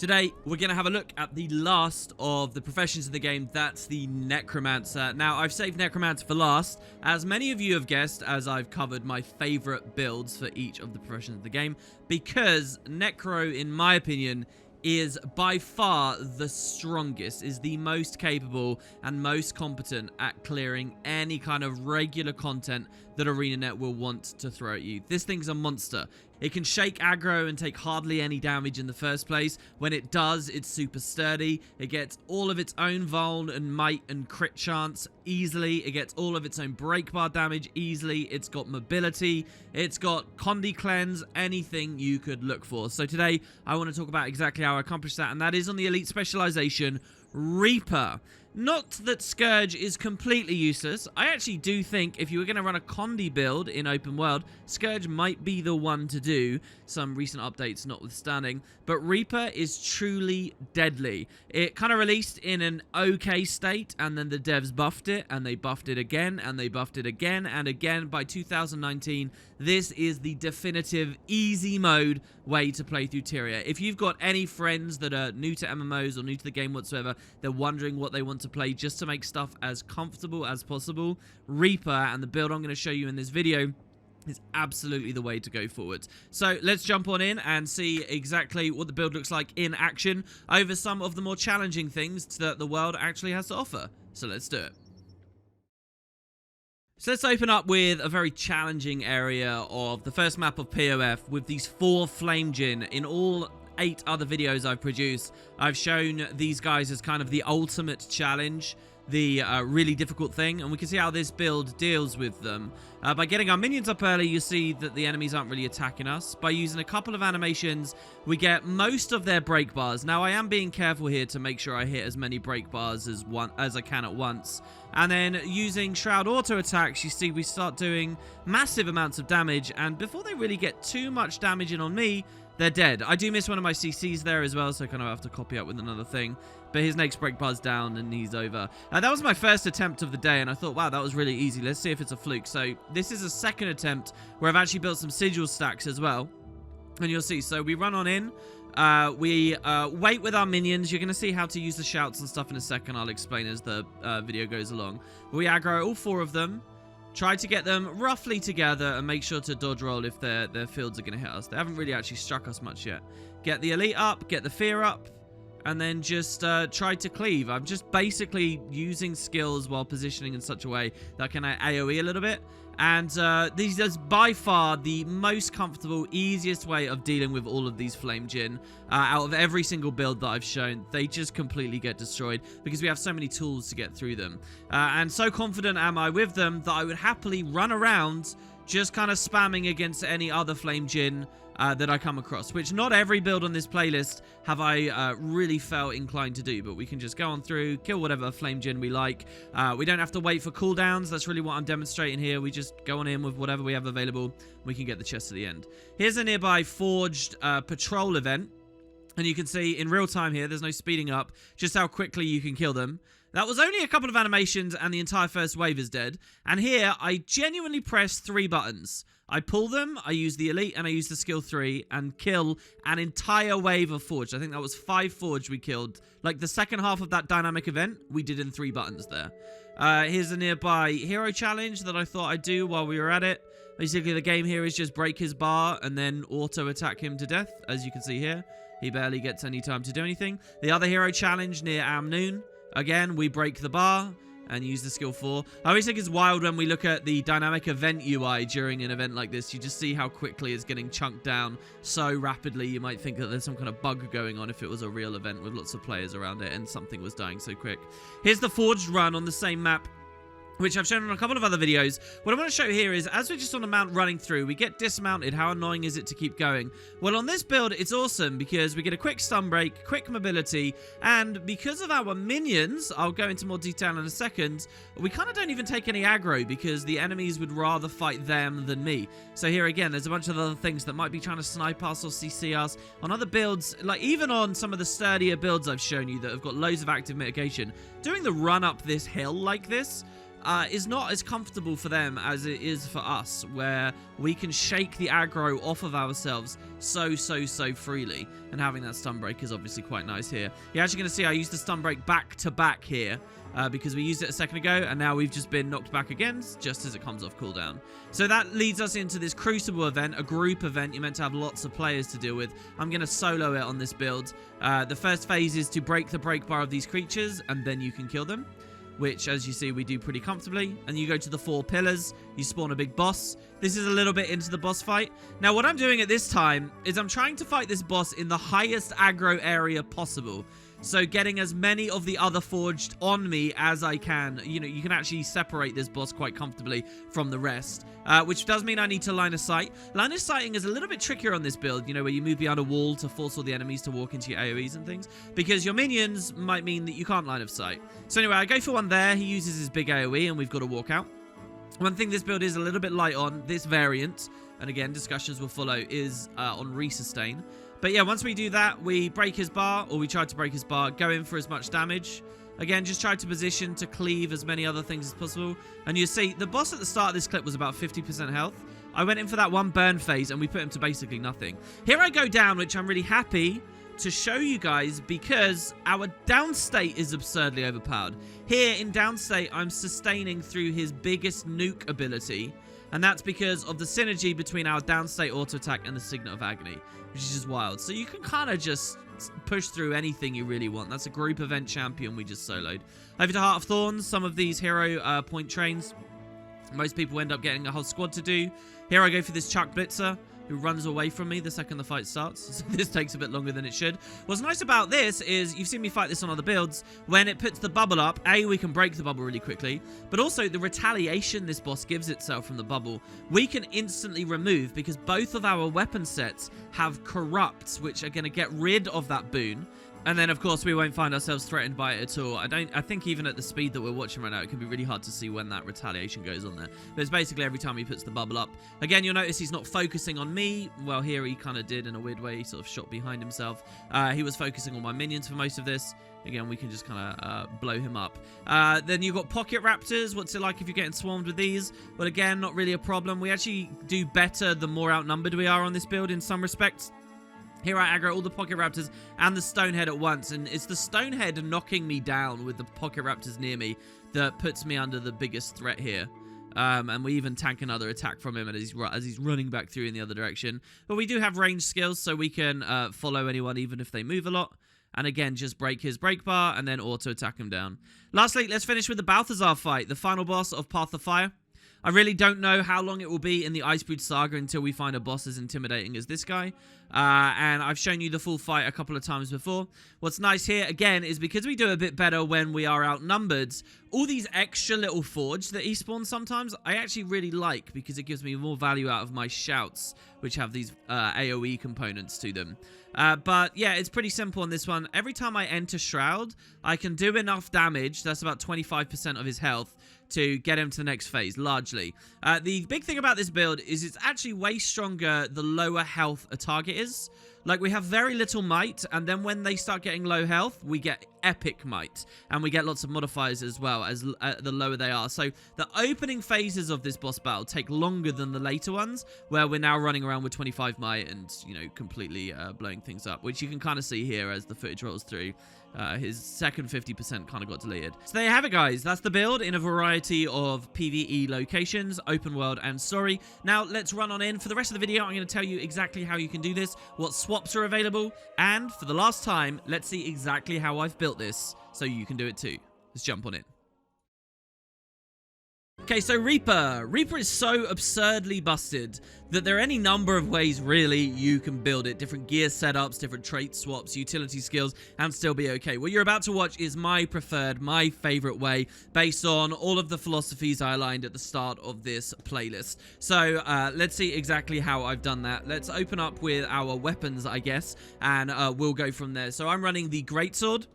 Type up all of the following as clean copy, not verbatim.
Today, we're going to have a look at the last of the professions in the game. That's the Necromancer. Now, I've saved Necromancer for last, as many of you have guessed, as I've covered my favorite builds for each of the professions of the game, because Necro, in my opinion, is by far the strongest, is the most capable and most competent at clearing any kind of regular content that ArenaNet will want to throw at you. This thing's a monster. It can shake aggro and take hardly any damage in the first place. When it does, it's super sturdy. It gets all of its own vul and might and crit chance easily. It gets all of its own break bar damage easily. It's got mobility. It's got Condi Cleanse, anything you could look for. So today, I want to talk about exactly how I accomplish that, and that is on the elite specialization, Reaper. Not that Scourge is completely useless. I actually do think if you were going to run a Condi build in open world, Scourge might be the one to do, some recent updates notwithstanding. But Reaper is truly deadly. It kind of released in an okay state, and then the devs buffed it, and they buffed it again, and they buffed it again, and again. By 2019, this is the definitive easy mode way to play through Tyria. If you've got any friends that are new to MMOs or new to the game whatsoever, they're wondering what they want to play just to make stuff as comfortable as possible, Reaper and the build I'm going to show you in this video is absolutely the way to go forward. So let's jump on in and see exactly what the build looks like in action over some of the more challenging things that the world actually has to offer. So let's do it. So let's open up with a very challenging area of the first map of POF with these 4 Flame Djinn. In all 8 other videos I've produced, I've shown these guys as kind of the ultimate challenge, the really difficult thing, and we can see how this build deals with them. By getting our minions up early, you see that the enemies aren't really attacking us. By using a couple of animations, we get most of their break bars. Now, I am being careful here to make sure I hit as many break bars as I can at once. And then using Shroud auto attacks, you see we start doing massive amounts of damage, and before they really get too much damage in on me, they're dead. I do miss one of my CCs there as well, so I kind of have to copy up with another thing. But his next break bar's down and he's over. That was my first attempt of the day, and I thought, wow, that was really easy. Let's see if it's a fluke. So this is a second attempt where I've actually built some sigil stacks as well. And you'll see. So we run on in. We wait with our minions. You're going to see how to use the shouts and stuff in a second. I'll explain as the video goes along. But we aggro all 4 of them. Try to get them roughly together and make sure to dodge roll if their fields are going to hit us. They haven't really actually struck us much yet. Get the elite up, get the fear up, and then just try to cleave. I'm just basically using skills while positioning in such a way that I can AoE a little bit. And this is by far the most comfortable, easiest way of dealing with all of these Flame Djinn. Out of every single build that I've shown, they just completely get destroyed because we have so many tools to get through them. And so confident am I with them that I would happily run around just kind of spamming against any other Flame Djinn that I come across, which not every build on this playlist have I really felt inclined to do, but we can just go on through, kill whatever Flame Djinn we like. We don't have to wait for cooldowns. That's really what I'm demonstrating here. We just go on in with whatever we have available. We can get the chest to the end. Here's a nearby forged patrol event, and you can see in real time here, there's no speeding up, just how quickly you can kill them. That was only a couple of animations and the entire first wave is dead. And here, I genuinely press 3 buttons. I pull them, I use the elite, and I use the skill 3 and kill an entire wave of forged. I think that was 5 forged we killed. Like the second half of that dynamic event, we did in 3 buttons there. Here's a nearby hero challenge that I thought I'd do while we were at it. Basically, the game here is just break his bar and then auto attack him to death, as you can see here. He barely gets any time to do anything. The other hero challenge near Amnoon. Again, we break the bar and use the skill 4. I always think it's wild when we look at the dynamic event UI during an event like this. You just see how quickly it's getting chunked down so rapidly. You might think that there's some kind of bug going on if it was a real event with lots of players around it and something was dying so quick. Here's the forged run on the same map, which I've shown in a couple of other videos. What I want to show here is, as we're just on a mount running through, we get dismounted. How annoying is it to keep going? Well, on this build, it's awesome because we get a quick stun break, quick mobility, and because of our minions, I'll go into more detail in a second, we kind of don't even take any aggro because the enemies would rather fight them than me. So here again, there's a bunch of other things that might be trying to snipe us or CC us. On other builds, like even on some of the sturdier builds I've shown you that have got loads of active mitigation, doing the run up this hill like this, is not as comfortable for them as it is for us, where we can shake the aggro off of ourselves so freely. And having that stun break is obviously quite nice here. You're actually going to see I used the stun break back to back here. Because we used it a second ago, and now we've just been knocked back again, just as it comes off cooldown. So that leads us into this Crucible event, a group event. You're meant to have lots of players to deal with. I'm going to solo it on this build. The first phase is to break the break bar of these creatures, and then you can kill them, which, as you see, we do pretty comfortably. And you go to the 4 pillars, you spawn a big boss. This is a little bit into the boss fight. Now, what I'm doing at this time is I'm trying to fight this boss in the highest aggro area possible. So getting as many of the other forged on me as I can. You know, you can actually separate this boss quite comfortably from the rest. Which does mean I need to line of sight. Line of sighting is a little bit trickier on this build, you know, where you move behind a wall to force all the enemies to walk into your AoEs and things. Because your minions might mean that you can't line of sight. So anyway, I go for one there. He uses his big AoE and we've got to walk out. One thing this build is a little bit light on, this variant, and again, discussions will follow, is on resustain. But yeah, once we do that, we break his bar, or we try to break his bar, go in for as much damage. Again, just try to position to cleave as many other things as possible. And you see, the boss at the start of this clip was about 50% health. I went in for that one burn phase, and we put him to basically nothing. Here I go down, which I'm really happy to show you guys, because our downstate is absurdly overpowered. Here in downstate, I'm sustaining through his biggest nuke ability. And that's because of the synergy between our downstate auto attack and the Signet of Agony, which is just wild. So you can kind of just push through anything you really want. That's a group event champion we just soloed. Over to Heart of Thorns, some of these hero point trains. Most people end up getting a whole squad to do. Here I go for this Chuck Blitzer, who runs away from me the second the fight starts. So this takes a bit longer than it should. What's nice about this is, you've seen me fight this on other builds, when it puts the bubble up, A, we can break the bubble really quickly, but also the retaliation this boss gives itself from the bubble, we can instantly remove, because both of our weapon sets have corrupts, which are going to get rid of that boon. And then, of course, we won't find ourselves threatened by it at all. I think even at the speed that we're watching right now, it can be really hard to see when that retaliation goes on there. But it's basically every time he puts the bubble up. Again, you'll notice he's not focusing on me. Well, here he kind of did in a weird way. He sort of shot behind himself. He was focusing on my minions for most of this. Again, we can just kind of blow him up. Then you've got Pocket Raptors. What's it like if you're getting swarmed with these? Well, again, not really a problem. We actually do better the more outnumbered we are on this build in some respects. Here I aggro all the Pocket Raptors and the Stonehead at once, and it's the Stonehead knocking me down with the Pocket Raptors near me that puts me under the biggest threat here. And we even tank another attack from him as he's running back through in the other direction. But we do have range skills, so we can follow anyone even if they move a lot. And again, just break his break bar and then auto attack him down. Lastly, let's finish with the Balthazar fight, the final boss of Path of Fire. I really don't know how long it will be in the Icebrood Saga until we find a boss as intimidating as this guy. And I've shown you the full fight a couple of times before. What's nice here, again, is because we do a bit better when we are outnumbered, all these extra little forge that he spawns sometimes, I actually really like, because it gives me more value out of my shouts, which have these AoE components to them. But yeah, it's pretty simple on this one. Every time I enter Shroud, I can do enough damage, that's about 25% of his health, to get him to the next phase, largely. The big thing about this build is it's actually way stronger the lower health a target is. Like, we have very little might, and then when they start getting low health, we get epic might. And we get lots of modifiers as well, as the lower they are. So the opening phases of this boss battle take longer than the later ones, where we're now running around with 25 might and, you know, completely blowing things up, which you can kind of see here as the footage rolls through. His second 50% kind of got deleted. So there you have it, guys. That's the build in a variety of PvE locations, open world and story. Now, let's run on in. For the rest of the video, I'm going to tell you exactly how you can do this, what swaps are available, and for the last time, let's see exactly how I've built this so you can do it too. Let's jump on in. Okay, so Reaper. Reaper is so absurdly busted that there are any number of ways, really, you can build it. Different gear setups, different trait swaps, utility skills, and still be okay. What you're about to watch is my preferred, my favorite way, based on all of the philosophies I aligned at the start of this playlist. So, let's see exactly how I've done that. Let's open up with our weapons, I guess, and we'll go from there. So I'm running the Greatsword.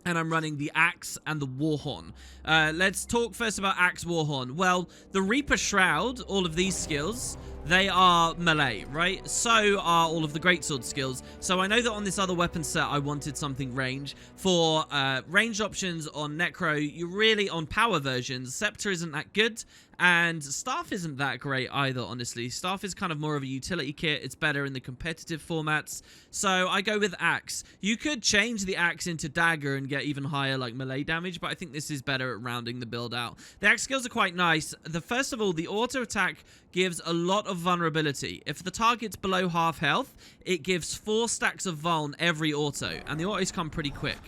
and I'm running the Axe and the Warhorn. Let's talk first about Axe Warhorn. Well, the Reaper Shroud, all of these skills, they are melee, right? So are all of the greatsword skills. So I know that on this other weapon set, I wanted something range. For ranged options on Necro, you really, on power versions, Scepter isn't that good, and Staff isn't that great either, honestly. Staff is kind of more of a utility kit. It's better in the competitive formats. So I go with Axe. You could change the Axe into Dagger and get even higher like melee damage, but I think this is better at rounding the build out. The Axe skills are quite nice. First of all, the auto attack gives a lot of vulnerability. If the target's below half health, it gives 4 stacks of vuln every auto, and the autos come pretty quick.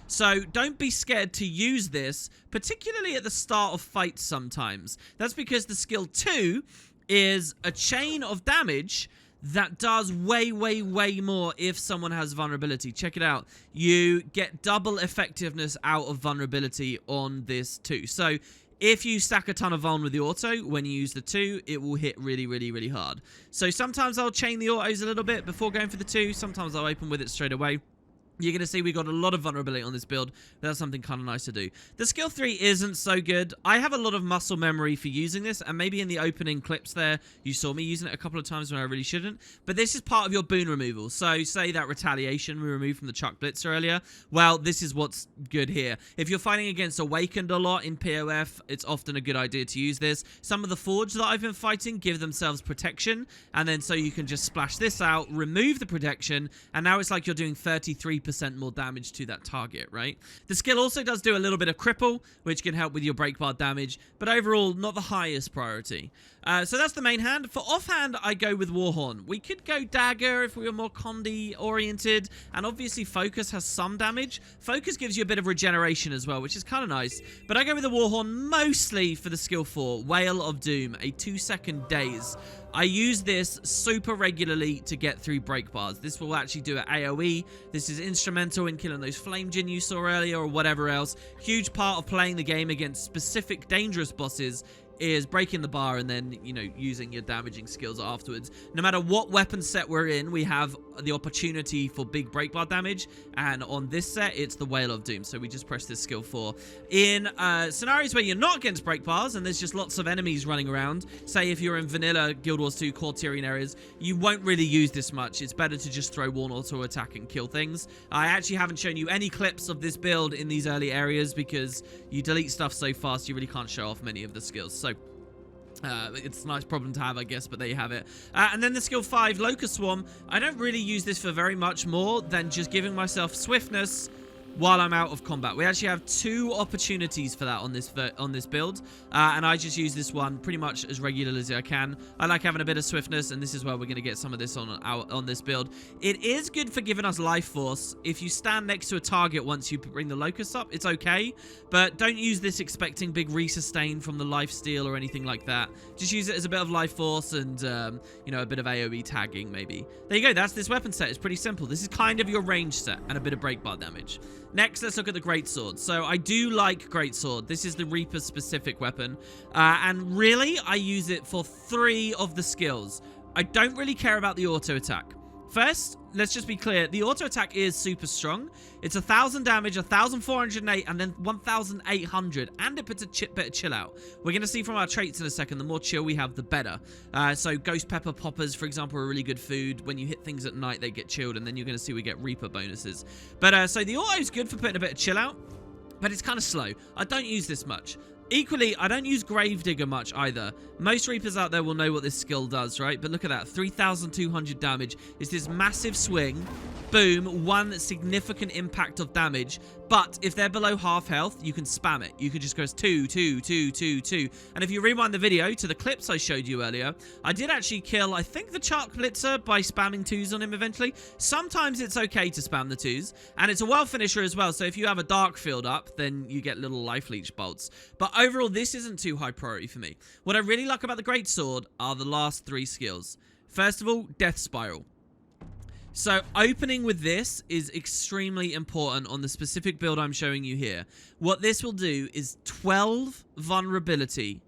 So don't be scared to use this, particularly at the start of fights sometimes. That's because the skill 2 is a chain of damage that does way, way, way more if someone has vulnerability. Check it out. You get double effectiveness out of vulnerability on this too. So if you stack a ton of vuln with the auto, when you use the 2, it will hit really, really, really hard. So sometimes I'll chain the autos a little bit before going for the 2. Sometimes I'll open with it straight away. You're going to see we got a lot of vulnerability on this build. That's something kind of nice to do. The skill 3 isn't so good. I have a lot of muscle memory for using this, and maybe in the opening clips there, you saw me using it a couple of times when I really shouldn't. But this is part of your boon removal. So say that retaliation we removed from the Chuck Blitzer earlier. Well, this is what's good here. If you're fighting against Awakened a lot in POF, it's often a good idea to use this. Some of the Forge that I've been fighting give themselves protection, and then so you can just splash this out, remove the protection, and now it's like you're doing 33% more damage to that target, right? The skill also does do a little bit of cripple, which can help with your break bar damage, but overall, not the highest priority. So that's the main hand. For offhand, I go with Warhorn. We could go Dagger if we were more Condi oriented, and obviously Focus has some damage. Focus gives you a bit of regeneration as well, which is kind of nice, but I go with the Warhorn mostly for the skill 4, Wail of Doom, a 2-second daze. I use this super regularly to get through break bars. This will actually do an AoE. This is instrumental in killing those flame djinn you saw earlier or whatever else. Huge part of playing the game against specific dangerous bosses is breaking the bar and then, you know, using your damaging skills afterwards. No matter what weapon set we're in, we have the opportunity for big break bar damage, and on this set, it's the Wail of Doom, so we just press this skill 4. In scenarios where you're not against break bars and there's just lots of enemies running around, say if you're in vanilla Guild Wars 2 core tiering areas, you won't really use this much. It's better to just throw one auto attack and kill things. I actually haven't shown you any clips of this build in these early areas because you delete stuff so fast you really can't show off many of the skills. So it's a nice problem to have, I guess, but there you have it. And then the skill 5, Locust Swarm. I don't really use this for very much more than just giving myself swiftness while I'm out of combat. We actually have 2 opportunities for that on this build, and I just use this one pretty much as regularly as I can. I like having a bit of swiftness, and this is where we're going to get some of this on this build. It is good for giving us life force. If you stand next to a target once you bring the Locust up, it's okay, but don't use this expecting big resustain from the life steal or anything like that. Just use it as a bit of life force and you know, a bit of AoE tagging maybe. There you go. That's this weapon set. It's pretty simple. This is kind of your range set and a bit of break bar damage. Next, let's look at the Greatsword. So I do like Greatsword. This is the Reaper's specific weapon. And really, I use it for 3 of the skills. I don't really care about the auto attack. First, let's just be clear. The auto attack is super strong. It's 1,000 damage, 1,408, and then 1,800. And it puts a bit of chill out. We're going to see from our traits in a second, the more chill we have, the better. So Ghost Pepper Poppers, for example, are really good food. When you hit things at night, they get chilled, and then you're going to see we get Reaper bonuses. But so the auto is good for putting a bit of chill out, but it's kind of slow. I don't use this much. Equally, I don't use Gravedigger much either. Most Reapers out there will know what this skill does, right? But look at that. 3,200 damage. It's this massive swing. Boom. 1 significant impact of damage. But if they're below half health, you can spam it. You can just go 2, 2, 2, 2, 2. And if you rewind the video to the clips I showed you earlier, I did actually kill, I think, the Chuck Blitzer by spamming 2s on him eventually. Sometimes it's okay to spam the 2s. And it's a well finisher as well. So if you have a Dark Field up, then you get little life leech bolts. But overall, this isn't too high priority for me. What I really like about the Greatsword are the last 3 skills. First of all, Death Spiral. So opening with this is extremely important on the specific build I'm showing you here. What this will do is 12 vulnerability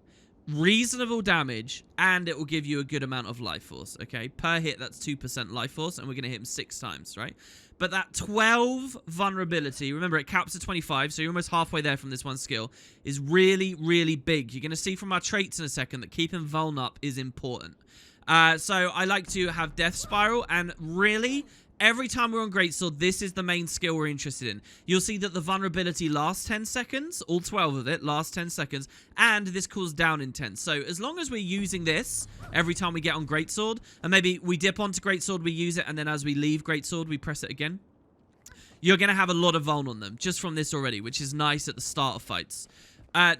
reasonable damage, and it will give you a good amount of life force, okay? Per hit, that's 2% life force, and we're going to hit him 6 times, right? But that 12 vulnerability, remember, it caps at 25, so you're almost halfway there from this one skill, is really, really big. You're going to see from our traits in a second that keeping vuln up is important. So I like to have Death Spiral, and really, every time we're on Greatsword, this is the main skill we're interested in. You'll see that the vulnerability lasts 10 seconds, all 12 of it lasts 10 seconds, and this cools down in 10. So as long as we're using this every time we get on Greatsword, and maybe we dip onto Greatsword, we use it, and then as we leave Greatsword, we press it again, you're going to have a lot of vuln on them, just from this already, which is nice at the start of fights.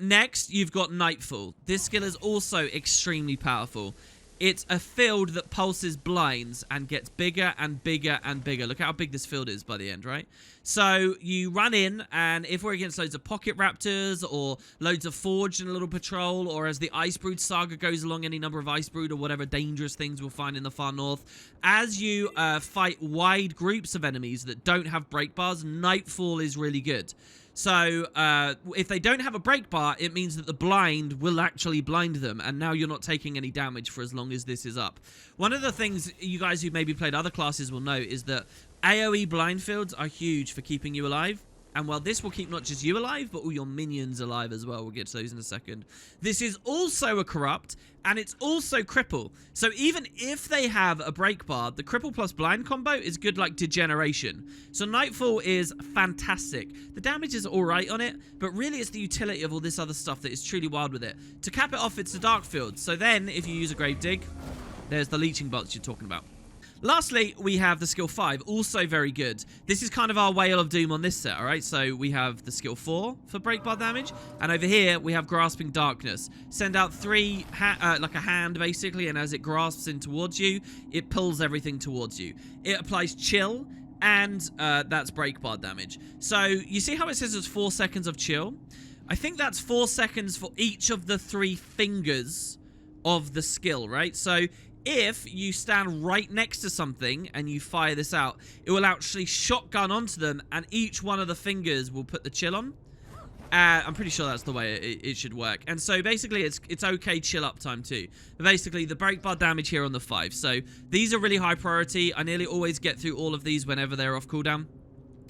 Next, you've got Nightfall. This skill is also extremely powerful. It's a field that pulses blinds and gets bigger and bigger and bigger. Look how big this field is by the end, right? So you run in, and if we're against loads of Pocket Raptors or loads of Forged in a little patrol, or as the Icebrood saga goes along, any number of Icebrood or whatever dangerous things we'll find in the far north, as you fight wide groups of enemies that don't have break bars, Nightfall is really good. So, if they don't have a break bar, it means that the blind will actually blind them, and now you're not taking any damage for as long as this is up. One of the things you guys who maybe played other classes will know is that AoE blind fields are huge for keeping you alive. And while this will keep not just you alive, but all your minions alive as well. We'll get to those in a second. This is also a corrupt, and it's also cripple. So even if they have a break bar, the cripple plus blind combo is good like degeneration. So Nightfall is fantastic. The damage is alright on it, but really it's the utility of all this other stuff that is truly wild with it. To cap it off, it's a dark field. So then, if you use a Grave Dig, there's the leeching bots you're talking about. Lastly, we have the skill 5, also very good. This is kind of our Whale of Doom on this set, alright? So we have the skill 4 for break bar damage, and over here we have Grasping Darkness. Send out 3, like a hand basically, and as it grasps in towards you, it pulls everything towards you. It applies chill, and that's break bar damage. So you see how it says there's 4 seconds of chill? I think that's 4 seconds for each of the 3 fingers of the skill, right? So if you stand right next to something and you fire this out, it will actually shotgun onto them, and each one of the fingers will put the chill on. I'm pretty sure that's the way it should work. And so basically it's okay chill up time too. But basically the break bar damage here on the 5. So these are really high priority. I nearly always get through all of these whenever they're off cooldown.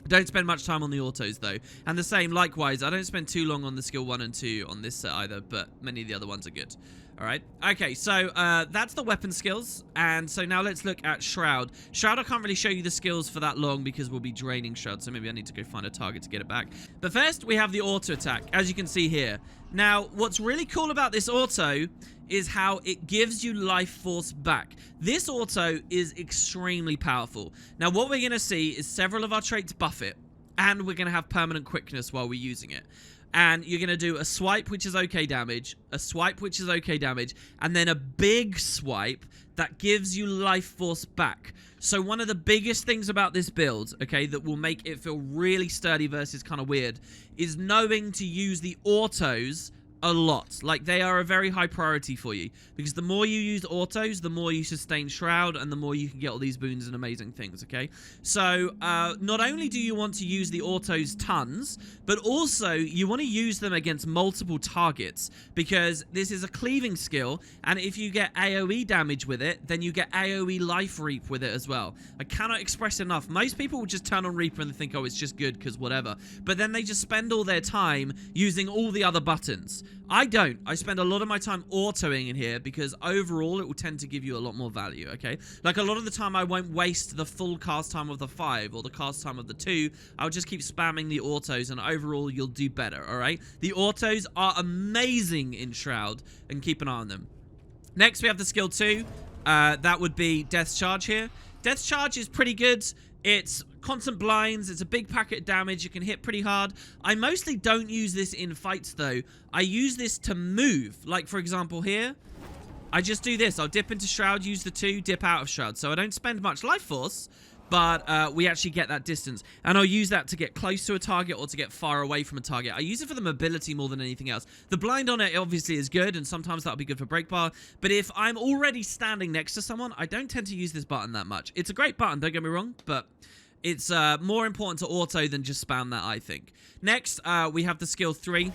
Don't spend much time on the autos though. And the same, likewise, I don't spend too long on the skill 1 and 2 on this set either, but many of the other ones are good. Alright, okay, so that's the weapon skills, and so now let's look at Shroud. Shroud, I can't really show you the skills for that long because we'll be draining Shroud, so maybe I need to go find a target to get it back. But first, we have the auto attack, as you can see here. Now, what's really cool about this auto is how it gives you life force back. This auto is extremely powerful. Now, what we're going to see is several of our traits buff it, and we're going to have permanent quickness while we're using it. And you're going to do a swipe, which is okay damage, a swipe, which is okay damage, and then a big swipe that gives you life force back. So one of the biggest things about this build, okay, that will make it feel really sturdy versus kind of weird, is knowing to use the autos a lot. Like, they are a very high priority for you, because the more you use autos, the more you sustain Shroud, and the more you can get all these boons and amazing things, okay? So not only do you want to use the autos tons, but also you want to use them against multiple targets, because this is a cleaving skill, and if you get AoE damage with it, then you get AoE life reap with it as well. I cannot express enough. Most people will just turn on Reaper and think, oh, it's just good because whatever, but then they just spend all their time using all the other buttons. I don't. I spend a lot of my time autoing in here because overall it will tend to give you a lot more value, okay? Like, a lot of the time I won't waste the full cast time of the 5 or the cast time of the 2. I'll just keep spamming the autos, and overall you'll do better, alright? The autos are amazing in Shroud, and keep an eye on them. Next we have the skill 2. That would be Death's Charge here. Death's Charge is pretty good. It's constant blinds, it's a big packet of damage, you can hit pretty hard. I mostly don't use this in fights though. I use this to move. Like, for example here, I just do this. I'll dip into Shroud, use the 2, dip out of Shroud. So I don't spend much life force, but we actually get that distance. And I'll use that to get close to a target or to get far away from a target. I use it for the mobility more than anything else. The blind on it obviously is good, and sometimes that'll be good for break bar. But if I'm already standing next to someone, I don't tend to use this button that much. It's a great button, don't get me wrong, but it's more important to auto than just spam that, I think. Next, we have the skill 3.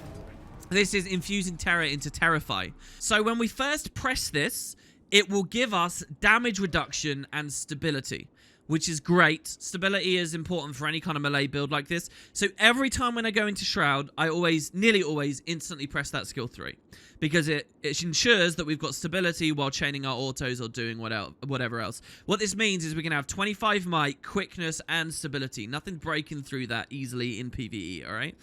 This is infusing terror into Terrify. So when we first press this, it will give us damage reduction and stability, which is great. Stability is important for any kind of melee build like this. So every time when I go into Shroud, I nearly always instantly press that skill 3. Because it ensures that we've got stability while chaining our autos or doing whatever else. What this means is we can have 25 might, quickness, and stability. Nothing breaking through that easily in PvE, alright?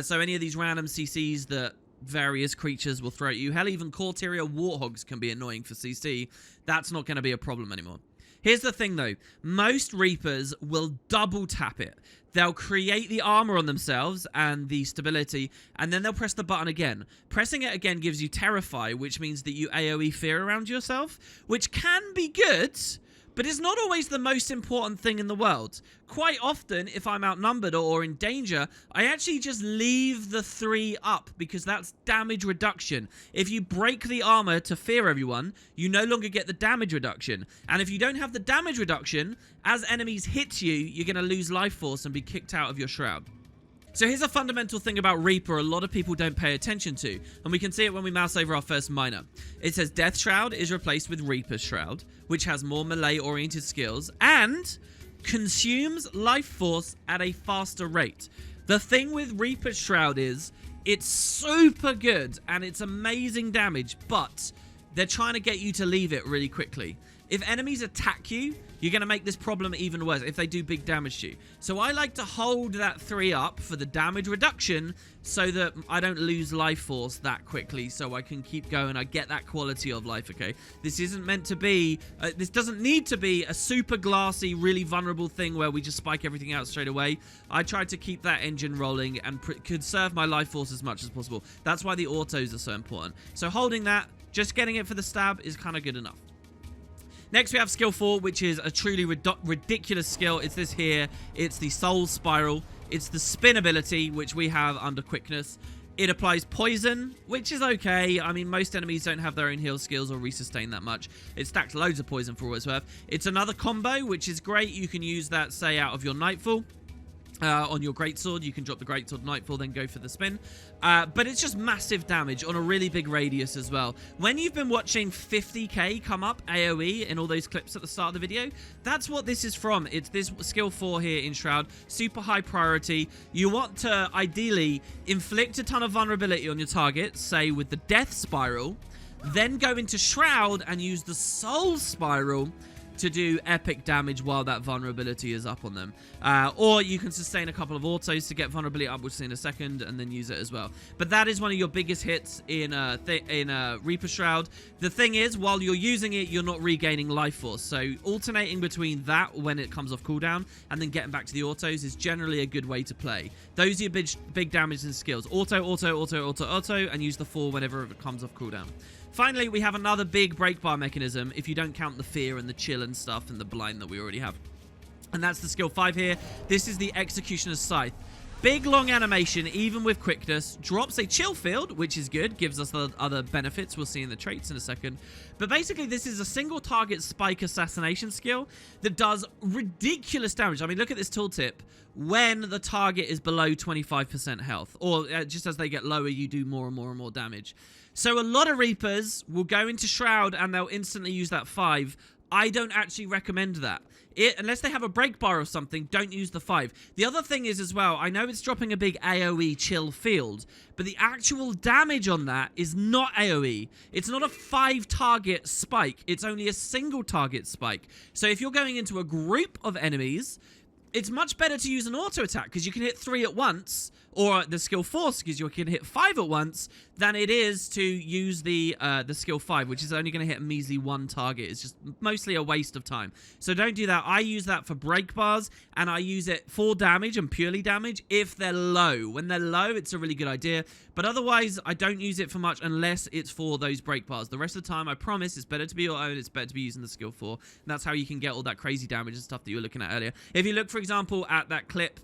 So any of these random CCs that various creatures will throw at you, hell, even Corteria Warthogs can be annoying for CC. That's not going to be a problem anymore. Here's the thing, though. Most Reapers will double tap it. They'll create the armor on themselves and the stability, and then they'll press the button again. Pressing it again gives you Terrify, which means that you AoE fear around yourself, which can be good, but it's not always the most important thing in the world. Quite often, if I'm outnumbered or in danger, I actually just leave the 3 up because that's damage reduction. If you break the armor to fear everyone, you no longer get the damage reduction. And if you don't have the damage reduction, as enemies hit you, you're going to lose life force and be kicked out of your shroud. So here's a fundamental thing about Reaper a lot of people don't pay attention to, and we can see it when we mouse over our first miner. It says Death Shroud is replaced with Reaper's Shroud, which has more melee-oriented skills, and consumes life force at a faster rate. The thing with Reaper's Shroud is, it's super good, and it's amazing damage, but they're trying to get you to leave it really quickly. If enemies attack you, you're going to make this problem even worse if they do big damage to you. So I like to hold that 3 up for the damage reduction so that I don't lose life force that quickly, so I can keep going. I get that quality of life, okay? This isn't meant to be, this doesn't need to be a super glassy, really vulnerable thing where we just spike everything out straight away. I try to keep that engine rolling and conserve my life force as much as possible. That's why the autos are so important. So holding that, just getting it for the stab is kind of good enough. Next, we have skill 4, which is a truly ridiculous skill. It's this here. It's the Soul Spiral. It's the spin ability, which we have under quickness. It applies poison, which is okay. I mean, most enemies don't have their own heal skills or resustain that much. It stacks loads of poison for what it's worth. It's another combo, which is great. You can use that, say, out of your Nightfall. On your greatsword, you can drop the greatsword Nightfall, then go for the spin. But it's just massive damage on a really big radius as well. When you've been watching 50k come up AoE in all those clips at the start of the video, that's what this is from. It's this skill 4 here in Shroud. Super high priority. You want to ideally inflict a ton of vulnerability on your target, say with the Death Spiral, then go into Shroud and use the Soul Spiral to do epic damage while that vulnerability is up on them. Or you can sustain a couple of autos to get vulnerability up, which is in a second, and then use it as well. But that is one of your biggest hits in Reaper Shroud. The thing is, while you're using it, you're not regaining life force. So alternating between that when it comes off cooldown and then getting back to the autos is generally a good way to play. Those are your big damage and skills. Auto, auto, auto, auto, auto, and use the 4 whenever it comes off cooldown. Finally, we have another big break bar mechanism, if you don't count the fear and the chill and stuff and the blind that we already have. And that's the skill 5 here. This is the Executioner's Scythe. Big, long animation, even with quickness. Drops a chill field, which is good. Gives us the other benefits. We'll see in the traits in a second. But basically, this is a single target spike assassination skill that does ridiculous damage. I mean, look at this tooltip. When the target is below 25% health, or just as they get lower, you do more and more and more damage. So a lot of Reapers will go into Shroud and they'll instantly use that 5. I don't actually recommend that. Unless they have a break bar or something, don't use the 5. The other thing is as well, I know it's dropping a big AoE chill field, but the actual damage on that is not AoE. It's not a 5 target spike. It's only a single target spike. So if you're going into a group of enemies, it's much better to use an auto attack because you can hit 3 at once, or the skill 4 because you can hit 5 at once, than it is to use the skill 5, which is only going to hit a measly 1 target. It's just mostly a waste of time. So don't do that. I use that for break bars, and I use it for damage and purely damage if they're low. When they're low, it's a really good idea. But otherwise, I don't use it for much unless it's for those break bars. The rest of the time, I promise, it's better to be your own. It's better to be using the skill 4. And that's how you can get all that crazy damage and stuff that you were looking at earlier. If you look, for example, at that clip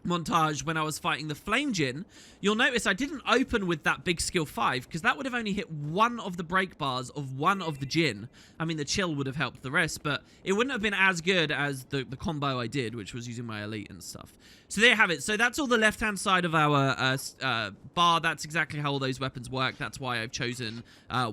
montage when I was fighting the Flame Djinn, you'll notice I didn't open with that big skill 5 because that would have only hit one of the break bars of one of the Djinn. I mean, the chill would have helped the rest, but it wouldn't have been as good as the combo I did, which was using my elite and stuff. So there you have it. So that's all the left-hand side of our bar. That's exactly how all those weapons work. That's why I've chosen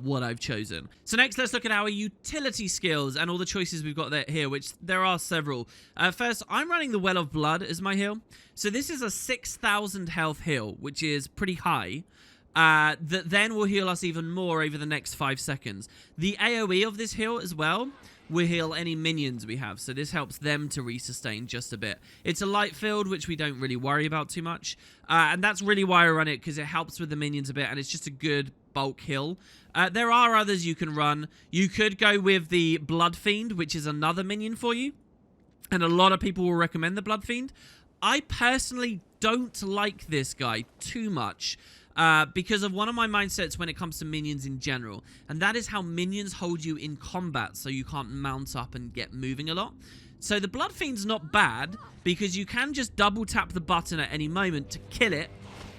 what I've chosen. So next, let's look at our utility skills and all the choices we've got there here, which there are several. First, I'm running the Well of Blood as my heal. So this is a 6,000 health heal, which is pretty high. That then will heal us even more over the next 5 seconds. The AoE of this heal as well will heal any minions we have, so this helps them to resustain just a bit. It's a light field, which we don't really worry about too much, and that's really why I run it, because it helps with the minions a bit, and it's just a good bulk heal. There are others you can run. You could go with the Blood Fiend, which is another minion for you, and a lot of people will recommend the Blood Fiend. I personally don't like this guy too much, because of one of my mindsets when it comes to minions in general, and that is how minions hold you in combat so you can't mount up and get moving a lot. So the Blood Fiend's not bad because you can just double tap the button at any moment to kill it,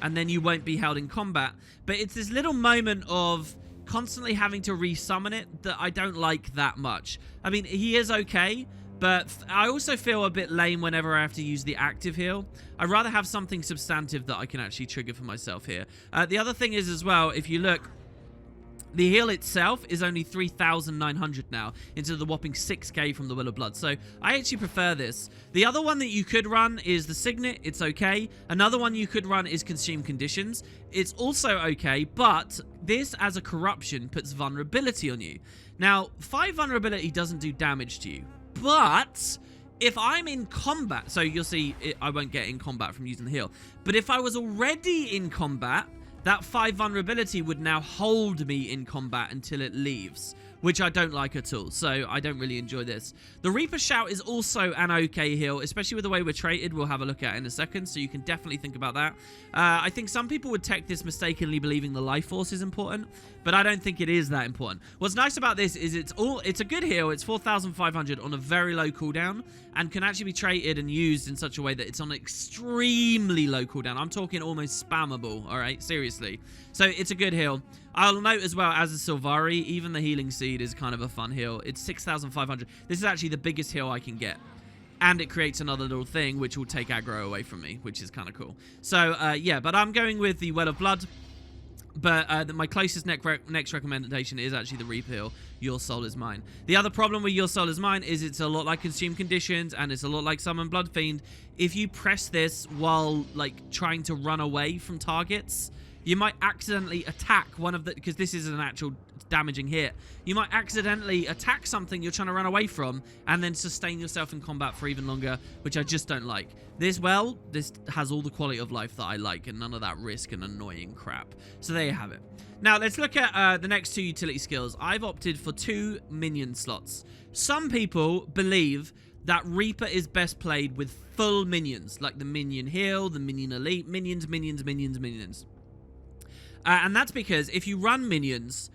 and then you won't be held in combat. But it's this little moment of constantly having to resummon it that I don't like that much. I mean, he is okay, but I also feel a bit lame whenever I have to use the active heal. I'd rather have something substantive that I can actually trigger for myself here. The other thing is as well, if you look, the heal itself is only 3,900 now, into the whopping 6k from the Will of Blood. So I actually prefer this. The other one that you could run is the Signet. It's okay. Another one you could run is Consume Conditions. It's also okay, but this as a corruption puts vulnerability on you. Now, 5 vulnerability doesn't do damage to you. But if I'm in combat, so you'll see I won't get in combat from using the heal. But if I was already in combat, that 5 vulnerability would now hold me in combat until it leaves, which I don't like at all. So I don't really enjoy this. The Reaper Shout is also an okay heal, especially with the way we're traded. We'll have a look at it in a second, so you can definitely think about that. I think some people would take this mistakenly believing the Life Force is important, but I don't think it is that important. What's nice about this is it's a good heal. It's 4,500 on a very low cooldown and can actually be traded and used in such a way that it's on an extremely low cooldown. I'm talking almost spammable, all right? Seriously. So it's a good heal. I'll note as well, as a Sylvari, even the Healing Seed is kind of a fun heal. It's 6,500. This is actually the biggest heal I can get. And it creates another little thing which will take aggro away from me, which is kind of cool. So, yeah, but I'm going with the Well of Blood. But my closest next recommendation is actually the Reaper heal, Your Soul Is Mine. The other problem with Your Soul Is Mine is it's a lot like Consume Conditions, and it's a lot like Summon Blood Fiend. If you press this while, like, trying to run away from targets, you might accidentally attack one of the... Because this is an actual damaging hit. You might accidentally attack something you're trying to run away from and then sustain yourself in combat for even longer, which I just don't like. This has all the quality of life that I like and none of that risk and annoying crap. So there you have it. Now, let's look at the next 2 utility skills. I've opted for 2 minion slots. Some people believe that Reaper is best played with full minions, like the Minion Heal, the Minion Elite, minions. And that's because if you run minions,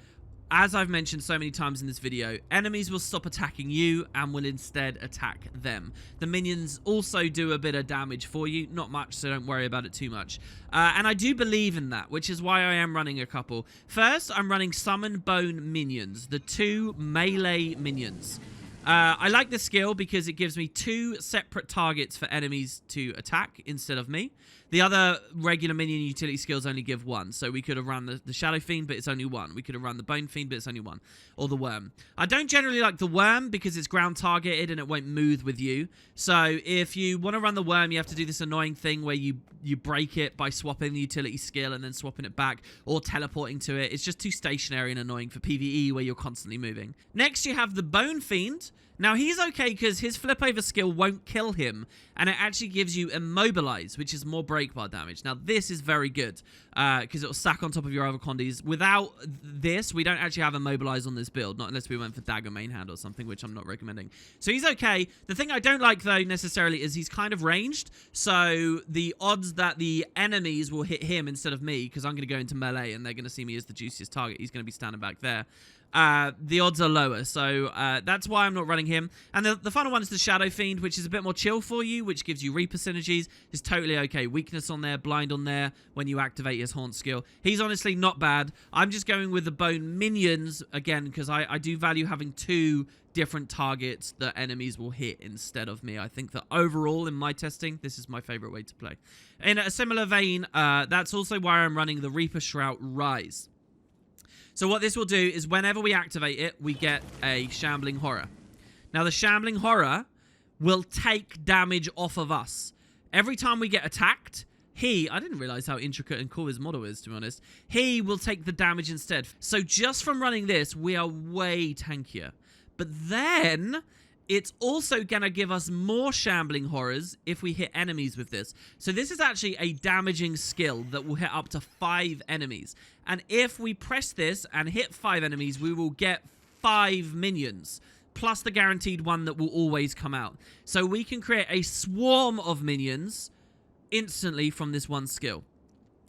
as I've mentioned so many times in this video, enemies will stop attacking you and will instead attack them. The minions also do a bit of damage for you. Not much, so don't worry about it too much. And I do believe in that, which is why I am running a couple. First, I'm running Summon Bone Minions, the 2 melee minions. I like this skill because it gives me 2 separate targets for enemies to attack instead of me. The other regular minion utility skills only give 1. So we could have run the Shadow Fiend, but it's only 1. We could have run the Bone Fiend, but it's only 1. Or the Worm. I don't generally like the Worm because it's ground targeted and it won't move with you. So if you want to run the Worm, you have to do this annoying thing where you break it by swapping the utility skill and then swapping it back or teleporting to it. It's just too stationary and annoying for PvE where you're constantly moving. Next, you have the Bone Fiend. Now, he's okay because his flip over skill won't kill him, and it actually gives you Immobilize, which is more break bar damage. Now, this is very good because it will stack on top of your other condies. Without this, we don't actually have Immobilize on this build, not unless we went for Dagger main hand or something, which I'm not recommending. So he's okay. The thing I don't like, though, necessarily is he's kind of ranged, so the odds that the enemies will hit him instead of me, because I'm going to go into melee and they're going to see me as the juiciest target, he's going to be standing back there. the odds are lower. So that's why I'm not running him. And the final one is the Shadow Fiend, which is a bit more chill for you, which gives you Reaper synergies. It's totally okay. Weakness on there, blind on there when you activate his Haunt skill. He's honestly not bad. I'm just going with the Bone Minions, again, because I do value having 2 different targets that enemies will hit instead of me. I think that overall, in my testing, this is my favorite way to play. In a similar vein, that's also why I'm running the Reaper Shroud Rise. So what this will do is whenever we activate it, we get a Shambling Horror. Now, the Shambling Horror will take damage off of us. Every time we get attacked, I didn't realize how intricate and cool his model is, to be honest. He will take the damage instead. So just from running this, we are way tankier. But then it's also going to give us more Shambling Horrors if we hit enemies with this. So this is actually a damaging skill that will hit up to 5 enemies. And if we press this and hit 5 enemies, we will get 5 minions, plus the guaranteed one that will always come out. So we can create a swarm of minions instantly from this one skill.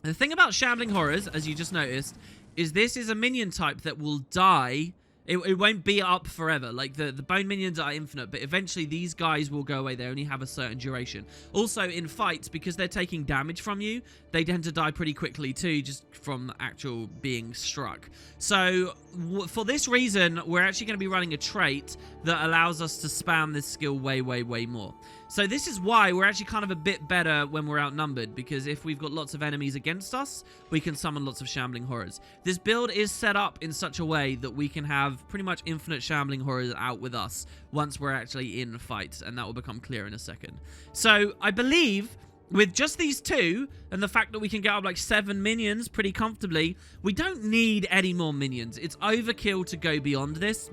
The thing about Shambling Horrors, as you just noticed, is this is a minion type that will die. It won't be up forever. Like, the bone minions are infinite, but eventually these guys will go away. They only have a certain duration. Also, in fights, because they're taking damage from you, they tend to die pretty quickly too, just from actual being struck. So, for this reason, we're actually going to be running a trait that allows us to spam this skill way, way, way more. So this is why we're actually kind of a bit better when we're outnumbered, because if we've got lots of enemies against us, we can summon lots of Shambling Horrors. This build is set up in such a way that we can have pretty much infinite Shambling Horrors out with us once we're actually in fights, and that will become clear in a second. So I believe with just these 2, and the fact that we can get up like 7 minions pretty comfortably, we don't need any more minions. It's overkill to go beyond this.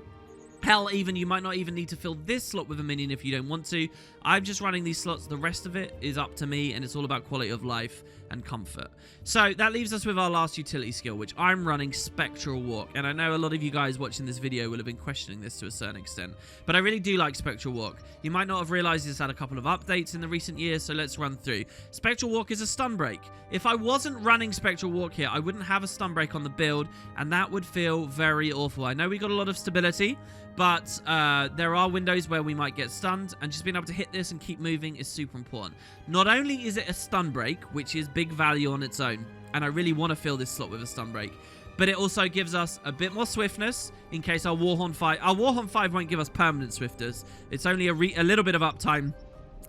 Hell, even you might not even need to fill this slot with a minion if you don't want to. I'm just running these slots. The rest of it is up to me, and it's all about quality of life and comfort. So that leaves us with our last utility skill, which I'm running Spectral Walk. And I know a lot of you guys watching this video will have been questioning this to a certain extent, but I really do like Spectral Walk. You might not have realized it's had a couple of updates in the recent years, so let's run through. Spectral Walk is a stun break. If I wasn't running Spectral Walk here, I wouldn't have a stun break on the build, and that would feel very awful. I know we got a lot of stability, but there are windows where we might get stunned, and just being able to hit this and keep moving is super important. Not only is it a stun break, which is big value on its own, and I really want to fill this slot with a stun break, but it also gives us a bit more swiftness in case our Warhorn 5... Our Warhorn 5 won't give us permanent swiftness. It's only a little bit of uptime,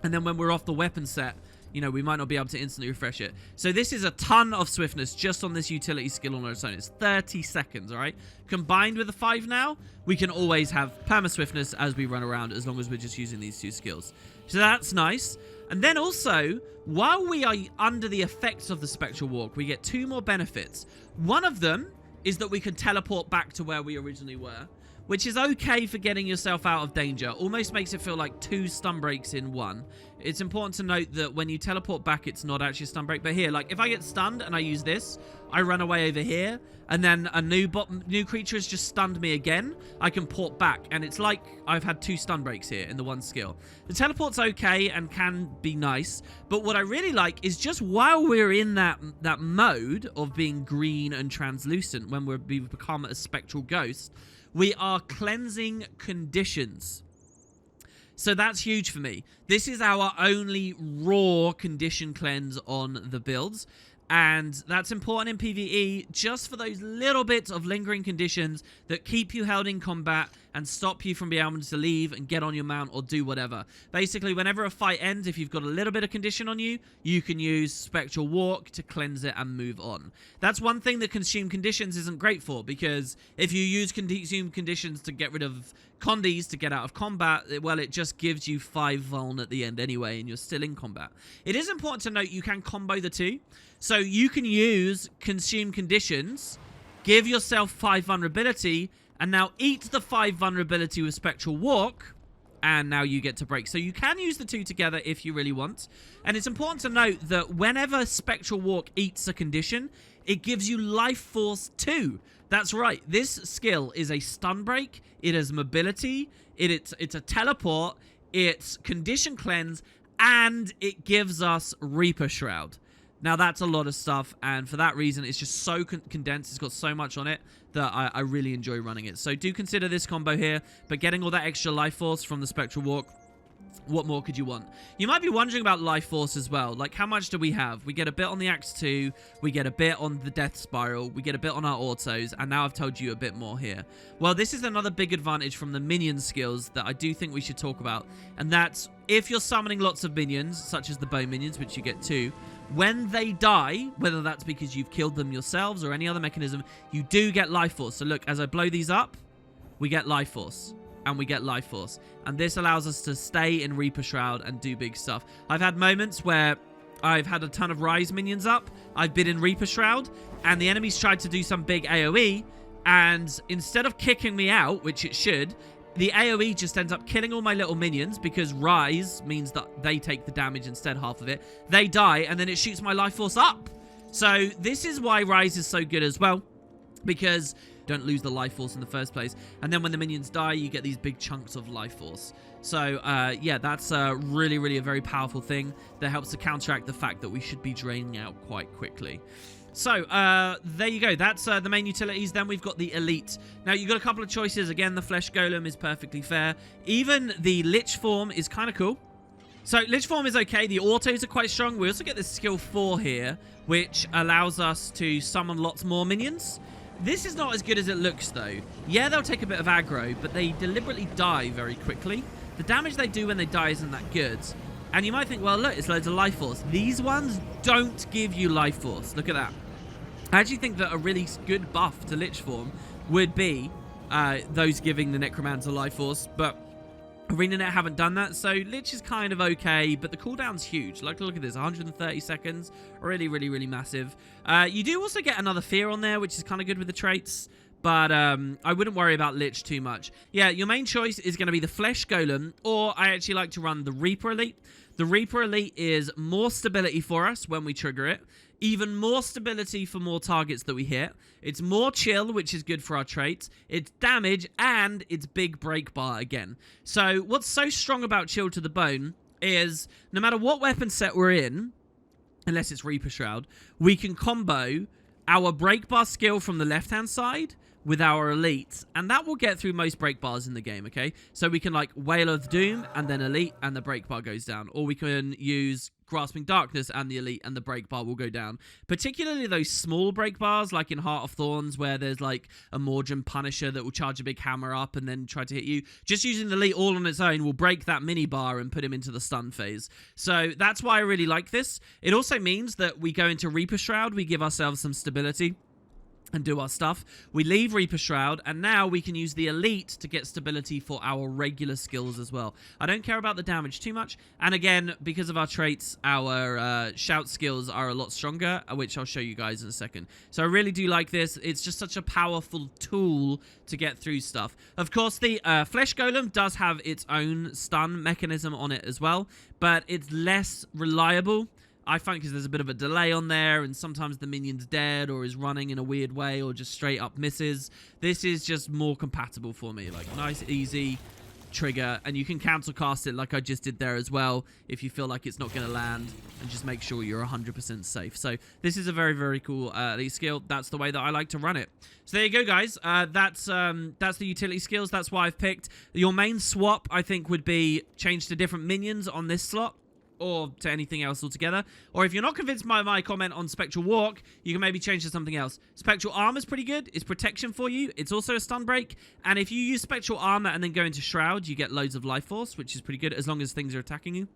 and then when we're off the weapon set, you know, we might not be able to instantly refresh it. So this is a ton of swiftness just on this utility skill on its own. It's 30 seconds, all right? Combined with the 5 now, we can always have perma-swiftness as we run around, as long as we're just using these 2 skills. So that's nice. And then also, while we are under the effects of the Spectral Walk, we get 2 more benefits. One of them is that we can teleport back to where we originally were, which is okay for getting yourself out of danger. Almost makes it feel like 2 stun breaks in 1. It's important to note that when you teleport back, it's not actually a stun break. But here, like, if I get stunned and I use this, I run away over here, and then a new creature has just stunned me again, I can port back, and it's like I've had 2 stun breaks here in the one skill. The teleport's okay and can be nice, but what I really like is just while we're in that mode of being green and translucent, when we've become a spectral ghost, we are cleansing conditions. So that's huge for me. This is our only raw condition cleanse on the builds. And that's important in PvE just for those little bits of lingering conditions that keep you held in combat and stop you from being able to leave and get on your mount or do whatever. Basically, whenever a fight ends, if you've got a little bit of condition on you, you can use Spectral Walk to cleanse it and move on. That's one thing that Consume Conditions isn't great for, because if you use Consume Conditions to get rid of Condies to get out of combat, well, it just gives you 5 vuln at the end anyway, and you're still in combat. It is important to note you can combo the 2. So you can use Consume Conditions, give yourself 5 vulnerability, and now eat the 5 vulnerability with Spectral Walk, and now you get to break. So you can use the 2 together if you really want. And it's important to note that whenever Spectral Walk eats a condition, it gives you Life Force 2. That's right. This skill is a stun break. It has mobility. It's a teleport. It's condition cleanse. And it gives us Reaper Shroud. Now, that's a lot of stuff, and for that reason, it's just so condensed. It's got so much on it that I really enjoy running it. So do consider this combo here, but getting all that extra life force from the Spectral Walk, what more could you want? You might be wondering about life force as well. Like, how much do we have? We get a bit on the Axe 2, we get a bit on the Death Spiral, we get a bit on our autos, and now I've told you a bit more here. Well, this is another big advantage from the minion skills that I do think we should talk about, and that's if you're summoning lots of minions, such as the bone minions, which you get 2, when they die, whether that's because you've killed them yourselves or any other mechanism, you do get life force. So look, as I blow these up, we get life force. And we get life force. And this allows us to stay in Reaper Shroud and do big stuff. I've had moments where I've had a ton of Rise minions up. I've been in Reaper Shroud. And the enemy's tried to do some big AoE. And instead of kicking me out, which it should, the AoE just ends up killing all my little minions. Because Rise means that they take the damage instead, half of it. They die, and then it shoots my life force up. So this is why Rise is so good as well. Because don't lose the life force in the first place, and then when the minions die, you get these big chunks of life force. So yeah, that's really a very powerful thing that helps to counteract the fact that we should be draining out quite quickly. So there you go, that's the main utilities. Then we've got the elite. Now you've got a couple of choices. Again, the flesh golem is perfectly fair. Even the lich form is kind of cool. So lich form is okay. The autos are quite strong. We also get the skill 4 here, which allows us to summon lots more minions. This is not as good as it looks, though. Yeah, they'll take a bit of aggro, but they deliberately die very quickly. The damage they do when they die isn't that good. And you might think, well, look, it's loads of life force. These ones don't give you life force. Look at that. I actually think that a really good buff to Lich form would be those giving the Necromancer life force, but ArenaNet haven't done that, so Lich is kind of okay, but the cooldown's huge. Like, look at this, 130 seconds. Really massive. You do also get another Fear on there, which is kind of good with the traits, but I wouldn't worry about Lich too much. Yeah, your main choice is going to be the Flesh Golem, or I actually like to run the Reaper Elite. The Reaper Elite is more stability for us when we trigger it. Even more stability for more targets that we hit. It's more chill, which is good for our traits. It's damage, and it's big break bar again. So what's so strong about Chill to the Bone is no matter what weapon set we're in, unless it's Reaper Shroud, we can combo our break bar skill from the left-hand side with our elite, and that will get through most break bars in the game, okay? So we can, like, Wail of Doom, and then elite, and the break bar goes down. Or we can use Grasping Darkness and the elite, and the break bar will go down. Particularly those small break bars, like in Heart of Thorns, where there's, like, a Mordrin Punisher that will charge a big hammer up and then try to hit you. Just using the elite all on its own will break that mini bar and put him into the stun phase. So that's why I really like this. It also means that we go into Reaper Shroud, we give ourselves some stability and do our stuff. We leave Reaper Shroud, and now we can use the elite to get stability for our regular skills as well. I don't care about the damage too much, and again, because of our traits, our shout skills are a lot stronger, which I'll show you guys in a second. So I really do like this. It's just such a powerful tool to get through stuff. Of course, the Flesh Golem does have its own stun mechanism on it as well, but it's less reliable, I find, because there's a bit of a delay on there, and sometimes the minion's dead or is running in a weird way or just straight up misses. This is just more compatible for me. Like, nice, easy trigger, and you can cancel cast it like I just did there as well if you feel like it's not going to land, and just make sure you're 100% safe. So this is a very cool elite skill. That's the way that I like to run it. So there you go, guys. That's the utility skills. That's why I've picked. Your main swap, I think, would be change to different minions on this slot, or to anything else altogether. Or if you're not convinced by my comment on Spectral Walk, you can maybe change to something else. Spectral Armor is pretty good. It's protection for you. It's also a stun break. And if you use Spectral Armor and then go into Shroud, you get loads of life force, which is pretty good as long as things are attacking you.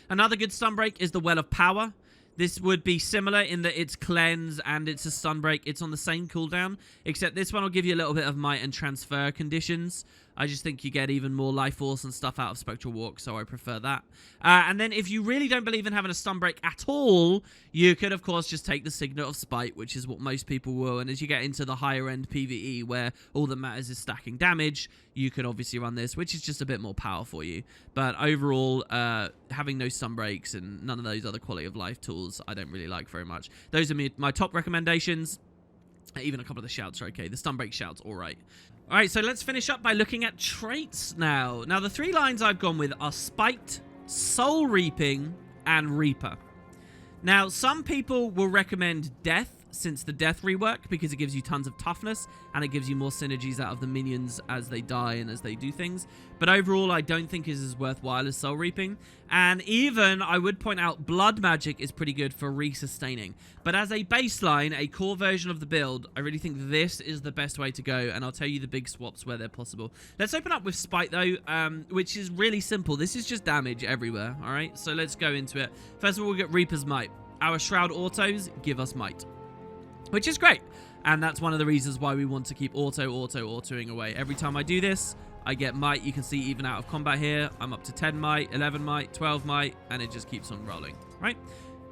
Another good stun break is the Well of Power. This would be similar in that it's cleanse and it's a stun break. It's on the same cooldown, except this one will give you a little bit of might and transfer conditions. I just think you get even more life force and stuff out of Spectral Walk, so I prefer that. And then if you really don't believe in having a stun break at all, you could, of course, just take the Signet of Spite, which is what most people will. And as you get into the higher-end PvE, where all that matters is stacking damage, you could obviously run this, which is just a bit more power for you. But overall, having no stun breaks and none of those other quality of life tools, I don't really like very much. Those are my top recommendations. Even a couple of the shouts are okay. The stun break shouts, all right. All right, so let's finish up by looking at traits now. Now, the 3 lines I've gone with are Spiked, Soul Reaping, and Reaper. Now, some people will recommend Death, since the Death rework, because it gives you tons of toughness and it gives you more synergies out of the minions as they die and as they do things. But overall, I don't think is as worthwhile as Soul Reaping. And even, I would point out, Blood Magic is pretty good for resustaining. But as a baseline, a core version of the build, I really think this is the best way to go, and I'll tell you the big swaps where they're possible. Let's open up with Spite, though, which is really simple. This is just damage everywhere, all right? So let's go into it. First of all, we'll get Reaper's Might. Our Shroud autos give us Might, which is great. And that's one of the reasons why we want to keep autoing away. Every time I do this, I get Might. You can see even out of combat here, I'm up to 10 Might, 11 Might, 12 Might, and it just keeps on rolling, right?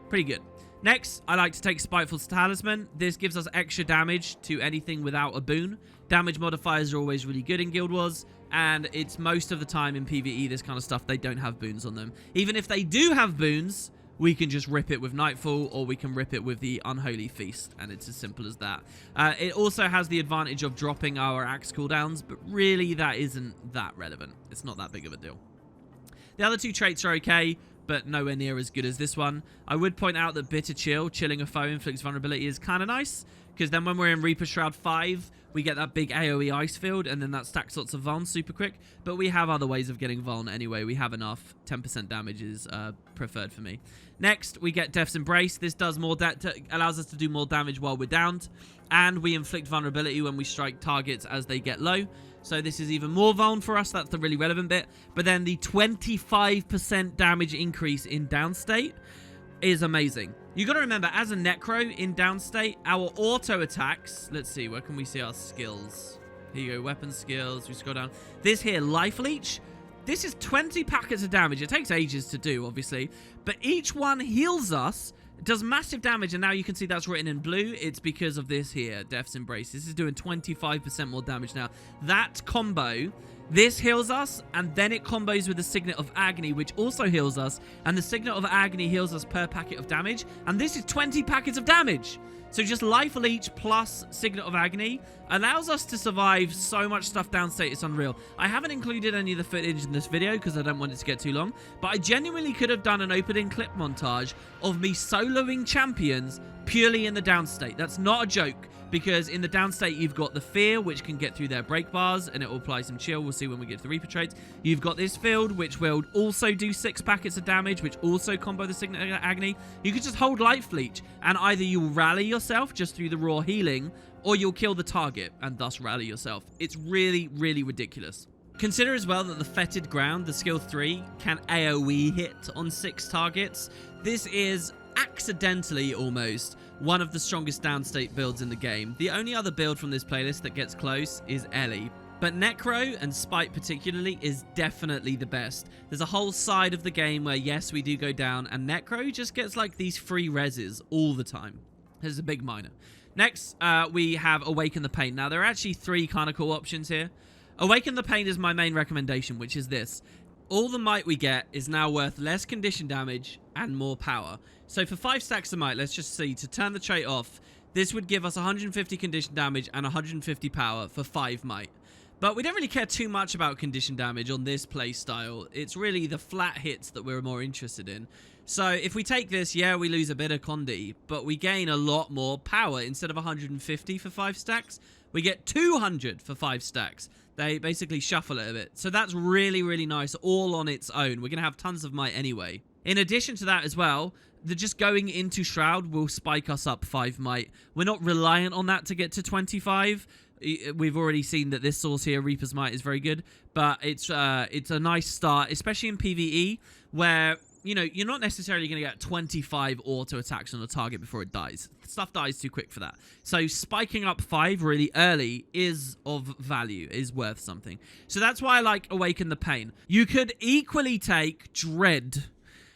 Pretty good. Next, I like to take Spiteful Talisman. This gives us extra damage to anything without a boon. Damage modifiers are always really good in Guild Wars, and it's most of the time in PvE, this kind of stuff, they don't have boons on them. Even if they do have boons, we can just rip it with Nightfall, or we can rip it with the Unholy Feast, and it's as simple as that. It also has the advantage of dropping our axe cooldowns, but really that isn't that relevant. It's not that big of a deal. The other two traits are okay, but nowhere near as good as this one. I would point out that Bitter Chill, chilling a foe inflicts vulnerability, is kind of nice, because then when we're in Reaper Shroud 5, we get that big AoE ice field, and then that stacks lots of vuln super quick. But we have other ways of getting vuln anyway. We have enough. 10% damage is preferred for me. Next, we get Death's Embrace. This does more allows us to do more damage while we're downed, and we inflict vulnerability when we strike targets as they get low. So this is even more vuln for us. That's the really relevant bit. But then the 25% damage increase in downstate is amazing. You got to remember, as a Necro in downstate, our auto attacks, let's see, where can we see our skills? Here you go, weapon skills, we scroll down. This here, Life Leech, this is 20 packets of damage. It takes ages to do, obviously, but each one heals us. It does massive damage, and now you can see that's written in blue. It's because of this here, Death's Embrace. This is doing 25% more damage now. That combo, this heals us, and then it combos with the Signet of Agony, which also heals us, and the Signet of Agony heals us per packet of damage, and this is 20 packets of damage. So just Life Leech plus Signet of Agony allows us to survive so much stuff downstate, it's unreal. I haven't included any of the footage in this video because I don't want it to get too long, but I genuinely could have done an opening clip montage of me soloing champions purely in the downstate. That's not a joke, because in the downstate you've got the Fear, which can get through their break bars, and it will apply some chill. We'll see when we get to the Reaper traits. You've got this field, which will also do 6 packets of damage, which also combo the Signet of Agony. You can just hold Life Leech, and either you'll rally yourself just through the raw healing, or you'll kill the target and thus rally yourself. It's really, really ridiculous. Consider as well that the Fetid Ground, the skill 3, can AoE hit on 6 targets. This is accidentally almost one of the strongest downstate builds in the game. The only other build from this playlist that gets close is Ellie. But Necro, and Spite particularly, is definitely the best. There's a whole side of the game where, yes, we do go down, and Necro just gets like these free reses all the time. There's a big minor. Next, we have Awaken the Pain. Now, there are actually 3 kind of cool options here. Awaken the Pain is my main recommendation, which is this. All the might we get is now worth less condition damage and more power. So for 5 stacks of might, let's just see, to turn the trait off, this would give us 150 condition damage and 150 power for 5 might. But we don't really care too much about condition damage on this play style. It's really the flat hits that we're more interested in. So if we take this, yeah, we lose a bit of condi, but we gain a lot more power. Instead of 150 for 5 stacks, we get 200 for 5 stacks. They basically shuffle it a bit. So that's really, really nice all on its own. We're going to have tons of might anyway. In addition to that as well, just going into Shroud will spike us up 5 might. We're not reliant on that to get to 25. We've already seen that this source here, Reaper's Might, is very good. But it's a nice start, especially in PvE, where, you know, you're not necessarily going to get 25 auto attacks on a target before it dies. Stuff dies too quick for that. So spiking up 5 really early is of value, is worth something. So that's why I like Awaken the Pain. You could equally take Dread.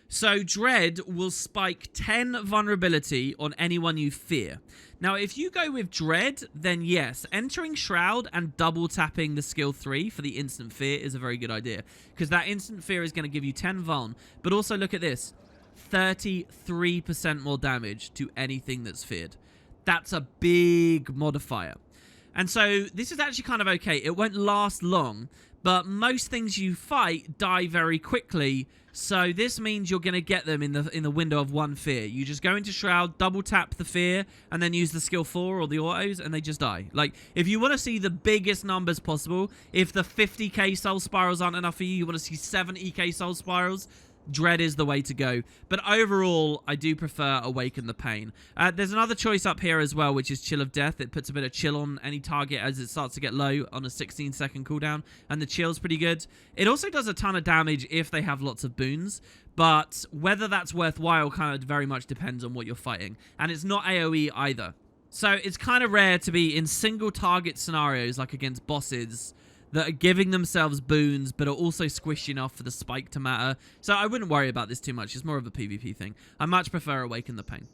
So Dread will spike 10 vulnerability on anyone you fear. Now, if you go with Dread, then yes, entering Shroud and double tapping the skill 3 for the instant fear is a very good idea, because that instant fear is going to give you 10 vuln. But also look at this, 33% more damage to anything that's feared. That's a big modifier. And so this is actually kind of okay. It won't last long, but most things you fight die very quickly. So this means you're going to get them in the window of 1 fear. You just go into Shroud, double tap the fear, and then use the skill 4 or the autos, and they just die. Like, if you want to see the biggest numbers possible, if the 50k soul spirals aren't enough for you, you want to see 70k soul spirals, Dread is the way to go. But overall, I do prefer Awaken the Pain. There's another choice up here as well, which is Chill of Death. It puts a bit of chill on any target as it starts to get low on a 16-second cooldown, and the chill's pretty good. It also does a ton of damage if they have lots of boons, but whether that's worthwhile kind of very much depends on what you're fighting. And it's not AoE either. So it's kind of rare to be in single target scenarios, like against bosses, that are giving themselves boons, but are also squishy enough for the spike to matter. So I wouldn't worry about this too much. It's more of a PvP thing. I much prefer Awaken the Pain.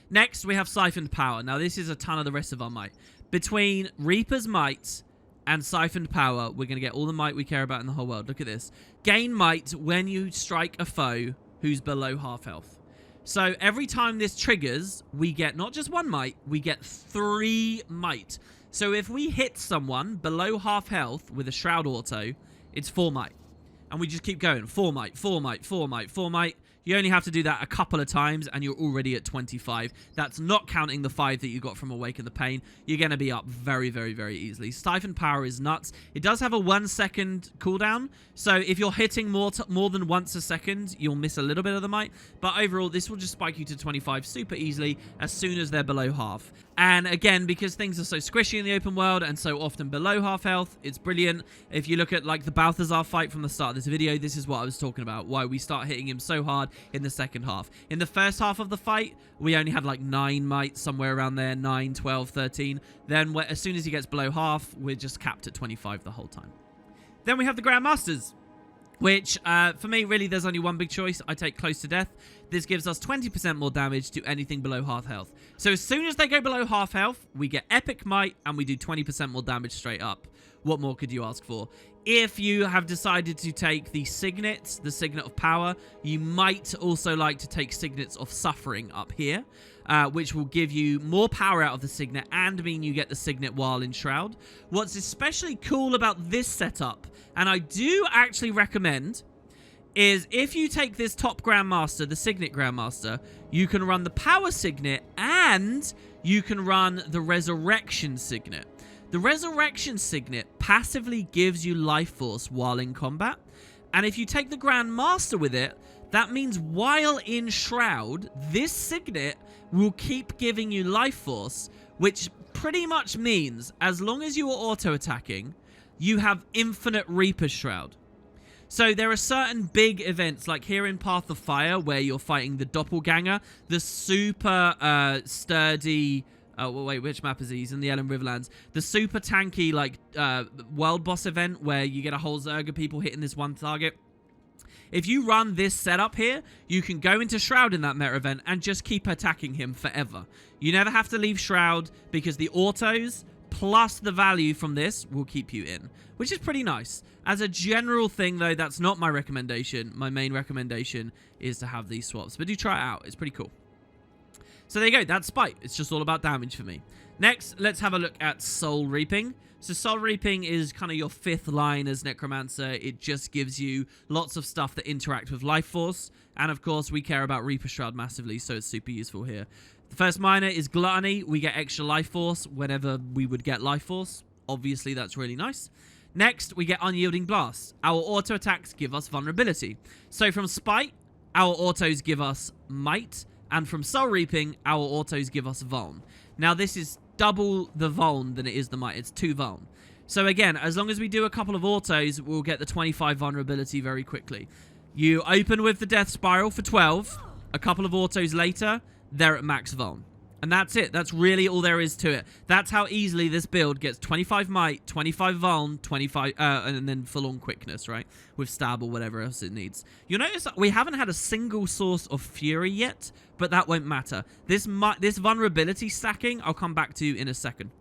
Next, we have Siphon Power. Now, this is a ton of the rest of our might. Between Reaper's Might and Siphon Power, we're going to get all the might we care about in the whole world. Look at this. Gain might when you strike a foe who's below half health. So every time this triggers, we get not just 1 might, we get 3 might. So if we hit someone below half health with a Shroud auto, it's 4 might. And we just keep going. 4 might, 4 might, 4 might, 4 might. You only have to do that a couple of times and you're already at 25. That's not counting the 5 that you got from Awaken the Pain. You're going to be up very, very, very easily. Siphon Power is nuts. It does have a 1-second cooldown. So if you're hitting more than once a second, you'll miss a little bit of the might. But overall, this will just spike you to 25 super easily as soon as they're below half. And again, because things are so squishy in the open world and so often below half health, it's brilliant. If you look at like the Balthazar fight from the start of this video, this is what I was talking about. Why we start hitting him so hard in the second half. In the first half of the fight, we only had like 9 might, somewhere around there, 9, 12, 13. Then as soon as he gets below half, we're just capped at 25 the whole time. Then we have the Grandmasters, which for me, really, there's only one big choice. I take Close to Death. This gives us 20% more damage to anything below half health. So as soon as they go below half health, we get Epic Might and we do 20% more damage straight up. What more could you ask for? If you have decided to take the Signet of Power, you might also like to take Signets of Suffering up here, which will give you more power out of the Signet and mean you get the Signet while in Shroud. What's especially cool about this setup, and I do actually recommend, is if you take this top Grandmaster, the Signet Grandmaster, you can run the Power Signet and you can run the Resurrection Signet. The Resurrection Signet passively gives you life force while in combat. And if you take the Grandmaster with it, that means while in Shroud, this Signet will keep giving you life force, which pretty much means as long as you are auto-attacking, you have infinite Reaper Shroud. So there are certain big events, like here in Path of Fire, where you're fighting the Doppelganger, the super sturdy... Oh, wait, which map is he? He's in the Ellen Riverlands. The super tanky, like, world boss event where you get a whole Zerg of people hitting this one target. If you run this setup here, you can go into Shroud in that meta event and just keep attacking him forever. You never have to leave Shroud because the autos plus the value from this will keep you in, which is pretty nice. As a general thing, though, that's not my recommendation. My main recommendation is to have these swaps, but do try it out. It's pretty cool. So there you go, that's Spite. It's just all about damage for me. Next, let's have a look at Soul Reaping. So Soul Reaping is kind of your 5th line as Necromancer. It just gives you lots of stuff that interact with Life Force. And of course, we care about Reaper Shroud massively, so it's super useful here. The first minor is Gluttony. We get extra Life Force whenever we would get Life Force. Obviously, that's really nice. Next, we get Unyielding Blast. Our auto attacks give us vulnerability. So from Spite, our autos give us Might. And from Soul Reaping, our autos give us Vuln. Now, this is double the Vuln than it is the Might. It's 2 Vuln. So again, as long as we do a couple of autos, we'll get the 25 vulnerability very quickly. You open with the Death Spiral for 12. A couple of autos later, they're at max Vuln. And that's it. That's really all there is to it. That's how easily this build gets 25 Might, 25 Vuln, 25, and then full-on quickness, right? With Stab or whatever else it needs. You'll notice that we haven't had a single source of Fury yet, but that won't matter. This vulnerability stacking, I'll come back to in a second.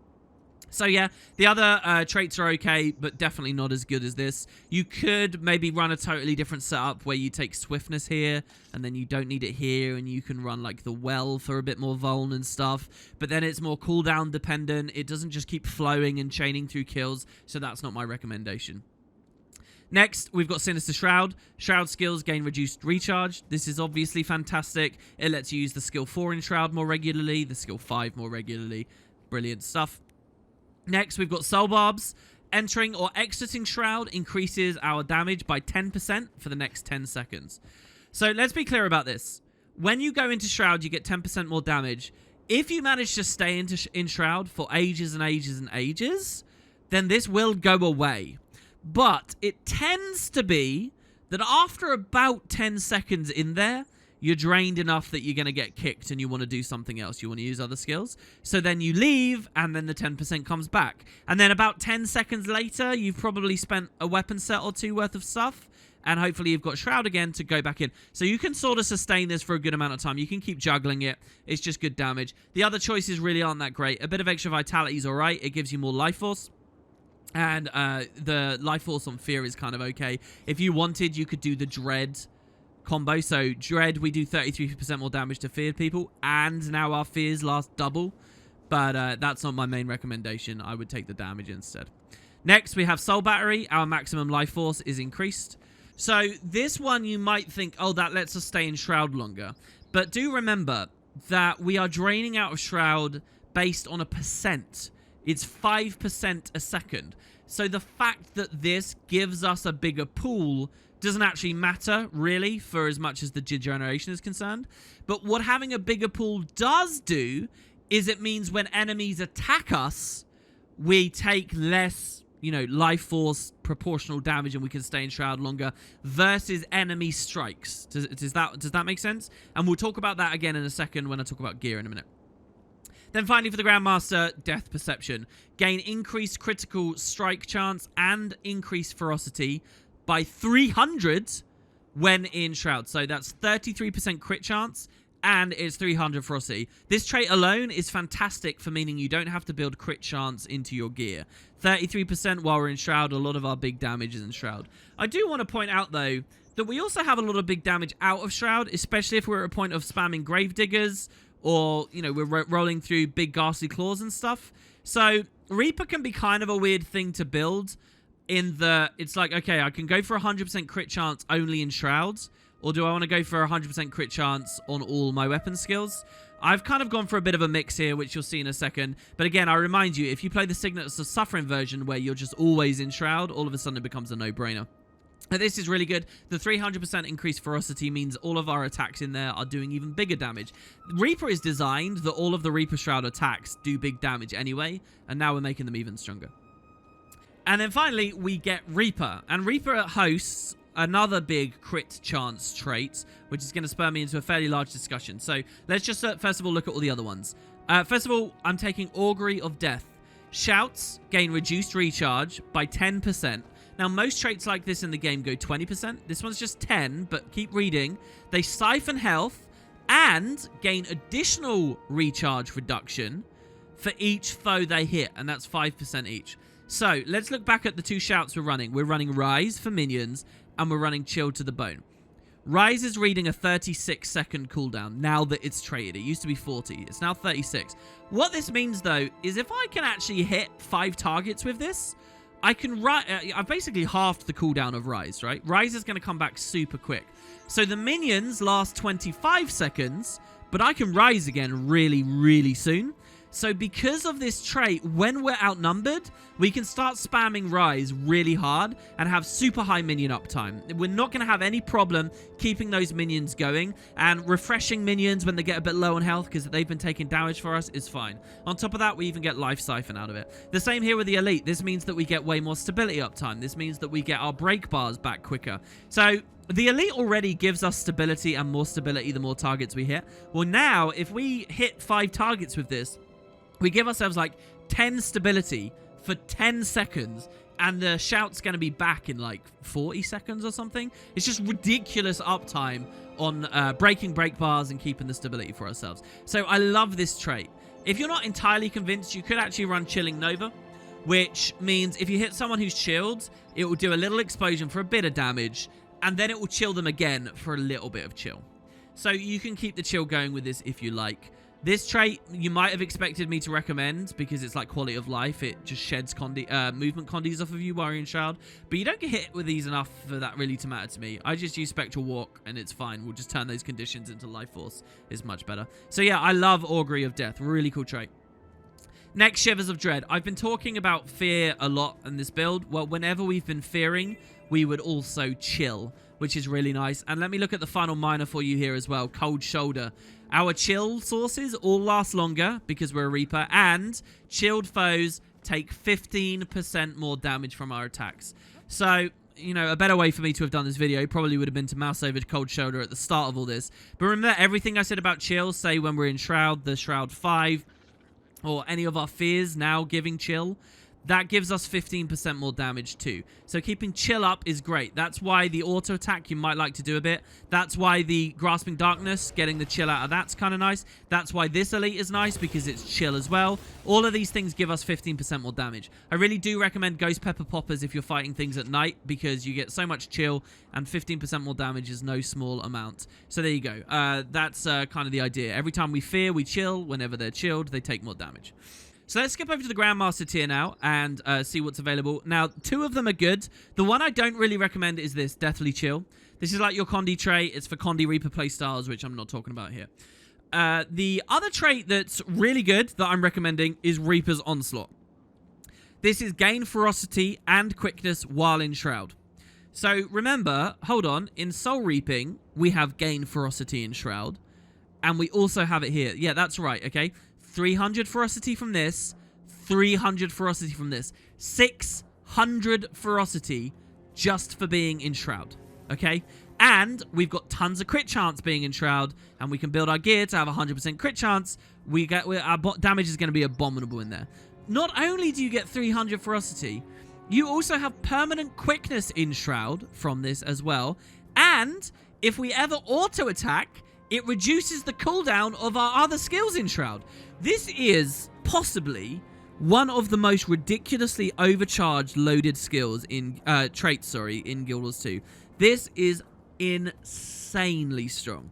So yeah, the other traits are okay, but definitely not as good as this. You could maybe run a totally different setup where you take swiftness here, and then you don't need it here, and you can run like the well for a bit more vuln and stuff. But then it's more cooldown dependent. It doesn't just keep flowing and chaining through kills, so that's not my recommendation. Next, we've got Sinister Shroud. Shroud skills gain reduced recharge. This is obviously fantastic. It lets you use the skill 4 in Shroud more regularly, the skill 5 more regularly. Brilliant stuff. Next, we've got Soul Barbs. Entering or exiting Shroud increases our damage by 10% for the next 10 seconds. So let's be clear about this. When you go into Shroud, you get 10% more damage. If you manage to stay in Shroud for ages and ages and ages, then this will go away. But it tends to be that after about 10 seconds in there, you're drained enough that you're going to get kicked and you want to do something else. You want to use other skills. So then you leave and then the 10% comes back. And then about 10 seconds later, you've probably spent a weapon set or two worth of stuff. And hopefully you've got Shroud again to go back in. So you can sort of sustain this for a good amount of time. You can keep juggling it. It's just good damage. The other choices really aren't that great. A bit of extra vitality is all right. It gives you more life force. And the life force on Fear is kind of okay. If you wanted, you could do the Dread combo. So Dread, we do 33% more damage to feared people, and now our fears last double. But that's not my main recommendation. I would take the damage instead. Next, we have Soul Battery. Our maximum life force is increased. So this one you might think, oh, that lets us stay in Shroud longer. But do remember that we are draining out of Shroud based on a percent. It's 5% a second. So the fact that this gives us a bigger pool doesn't actually matter, really, for as much as the degeneration is concerned. But what having a bigger pool does do is it means when enemies attack us, we take less, you know, life force proportional damage and we can stay in Shroud longer versus enemy strikes. Does that make sense? And we'll talk about that again in a second when I talk about gear in a minute. Then finally for the Grandmaster, Death Perception. Gain increased critical strike chance and increased ferocity by 300 when in Shroud. So that's 33% crit chance and it's 300 ferocity. This trait alone is fantastic for meaning you don't have to build crit chance into your gear. 33% while we're in Shroud, a lot of our big damage is in Shroud. I do want to point out though that we also have a lot of big damage out of Shroud, especially if we're at a point of spamming Gravediggers, or, you know, we're rolling through big ghastly claws and stuff. So Reaper can be kind of a weird thing to build in the, it's like, okay, I can go for 100% crit chance only in Shrouds, or do I want to go for 100% crit chance on all my weapon skills? I've kind of gone for a bit of a mix here, which you'll see in a second. But again, I remind you, if you play the Signets of Suffering version where you're just always in Shroud, all of a sudden it becomes a no-brainer. This is really good. The 300% increased ferocity means all of our attacks in there are doing even bigger damage. Reaper is designed that all of the Reaper Shroud attacks do big damage anyway, and now we're making them even stronger. And then finally, we get Reaper. And Reaper hosts another big crit chance trait, which is going to spur me into a fairly large discussion. So let's just first of all look at all the other ones. First of all, I'm taking Augury of Death. Shouts gain reduced recharge by 10%. Now, most traits like this in the game go 20%. This one's just 10, but keep reading. They siphon health and gain additional recharge reduction for each foe they hit, and that's 5% each. So, let's look back at the two shouts we're running. We're running Rise for minions, and we're running Chill to the Bone. Rise is reading a 36-second cooldown now that it's traded. It used to be 40. It's now 36. What this means, though, is if I can actually hit 5 targets with this, I can I've basically halved the cooldown of Rise, right? Rise is going to come back super quick. So the minions last 25 seconds, but I can Rise again really, really soon. So because of this trait, when we're outnumbered, we can start spamming Rise really hard and have super high minion uptime. We're not going to have any problem keeping those minions going, and refreshing minions when they get a bit low on health because they've been taking damage for us is fine. On top of that, we even get Life Siphon out of it. The same here with the Elite. This means that we get way more stability uptime. This means that we get our break bars back quicker. So the Elite already gives us stability and more stability the more targets we hit. Well, now, if we hit 5 targets with this, we give ourselves like 10 stability for 10 seconds, and the shout's going to be back in like 40 seconds or something. It's just ridiculous uptime on breaking break bars and keeping the stability for ourselves. So I love this trait. If you're not entirely convinced, you could actually run Chilling Nova. which means if you hit someone who's chilled, it will do a little explosion for a bit of damage, and then it will chill them again for a little bit of chill. So you can keep the chill going with this if you like. This trait, you might have expected me to recommend because it's like quality of life. It just sheds movement condies off of you while you're in Shroud. But you don't get hit with these enough for that really to matter to me. I just use Spectral Walk and it's fine. We'll just turn those conditions into Life Force. It's much better. So yeah, I love Augury of Death. Really cool trait. Next, Shivers of Dread. I've been talking about fear a lot in this build. Well, whenever we've been fearing, we would also chill, which is really nice. And let me look at the final minor for you here as well. Cold Shoulder. Our chill sources all last longer because we're a Reaper, and chilled foes take 15% more damage from our attacks. So, you know, a better way for me to have done this video probably would have been to mouse over Cold Shoulder at the start of all this. But remember everything I said about chill, say when we're in Shroud, the Shroud 5, or any of our fears now giving chill, that gives us 15% more damage too. So keeping chill up is great. That's why the auto attack you might like to do a bit. That's why the Grasping Darkness, getting the chill out of that's kind of nice. That's why this elite is nice because it's chill as well. All of these things give us 15% more damage. I really do recommend Ghost Pepper Poppers if you're fighting things at night because you get so much chill and 15% more damage is no small amount. So there you go. That's kind of the idea. Every time we fear, we chill. Whenever they're chilled, they take more damage. So let's skip over to the Grandmaster tier now and see what's available. Now, 2 of them are good. The one I don't really recommend is this, Deathly Chill. This is like your Condi trait. It's for Condi Reaper playstyles, which I'm not talking about here. The other trait that's really good that I'm recommending is Reaper's Onslaught. This is gain ferocity and quickness while in Shroud. So remember, hold on, in Soul Reaping, we have gain ferocity in Shroud. And we also have it here. Yeah, that's right, okay? 300 ferocity from this, 300 ferocity from this, 600 ferocity just for being in Shroud, okay? And we've got tons of crit chance being in Shroud, and we can build our gear to have 100% crit chance. Our damage is going to be abominable in there. Not only do you get 300 ferocity, you also have permanent quickness in Shroud from this as well. And if we ever auto attack, it reduces the cooldown of our other skills in Shroud. This is possibly one of the most ridiculously overcharged loaded skills in traits, in Guild Wars 2. This is insanely strong.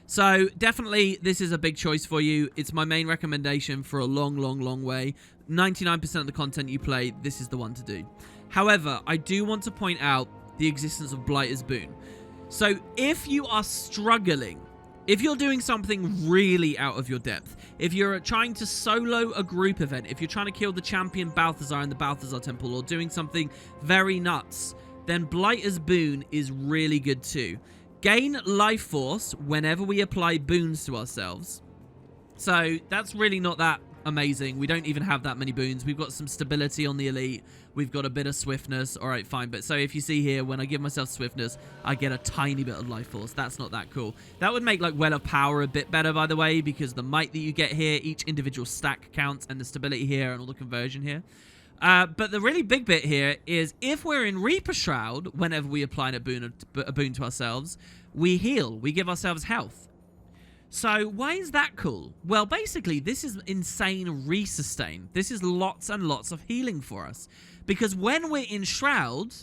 So definitely this is a big choice for you. It's my main recommendation for a long, long, long way. 99% of the content you play, this is the one to do. However, I do want to point out the existence of Blighter's Boon. So if you are struggling, if you're doing something really out of your depth, if you're trying to solo a group event, if you're trying to kill the champion Balthazar in the Balthazar Temple or doing something very nuts, then Blighter's Boon is really good too. Gain life force whenever we apply boons to ourselves. So that's really not that amazing. We don't even have that many boons. We've got some stability on the elite. We've got a bit of swiftness. All right, fine. But so if you see here, when I give myself swiftness, I get a tiny bit of life force. That's not that cool. That would make like Well of Power a bit better, by the way, because the might that you get here, each individual stack counts, and the stability here and all the conversion here. But the really big bit here is if we're in Reaper Shroud, whenever we apply a boon to ourselves, we heal. We give ourselves health. So why is that cool? Well, basically, this is insane resustain. This is lots and lots of healing for us. Because when we're in Shroud,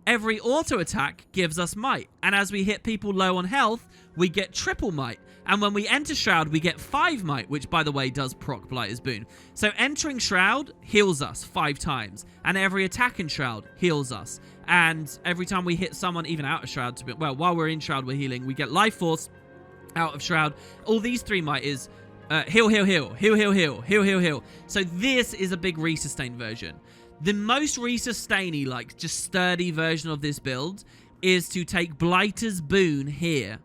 every auto attack gives us might. And as we hit people low on health, we get triple might. And when we enter Shroud, we get 5 might, which, by the way, does proc Blighter's Boon. So entering Shroud heals us 5 times. And every attack in Shroud heals us. And every time we hit someone, even out of Shroud, while we're in Shroud, we're healing. We get life force out of Shroud. All these 3 might is heal, heal, heal, heal, heal, heal, heal, heal, heal. So this is a big resustain version. The most resustain-y, like just sturdy version of this build is to take Blighter's Boon here,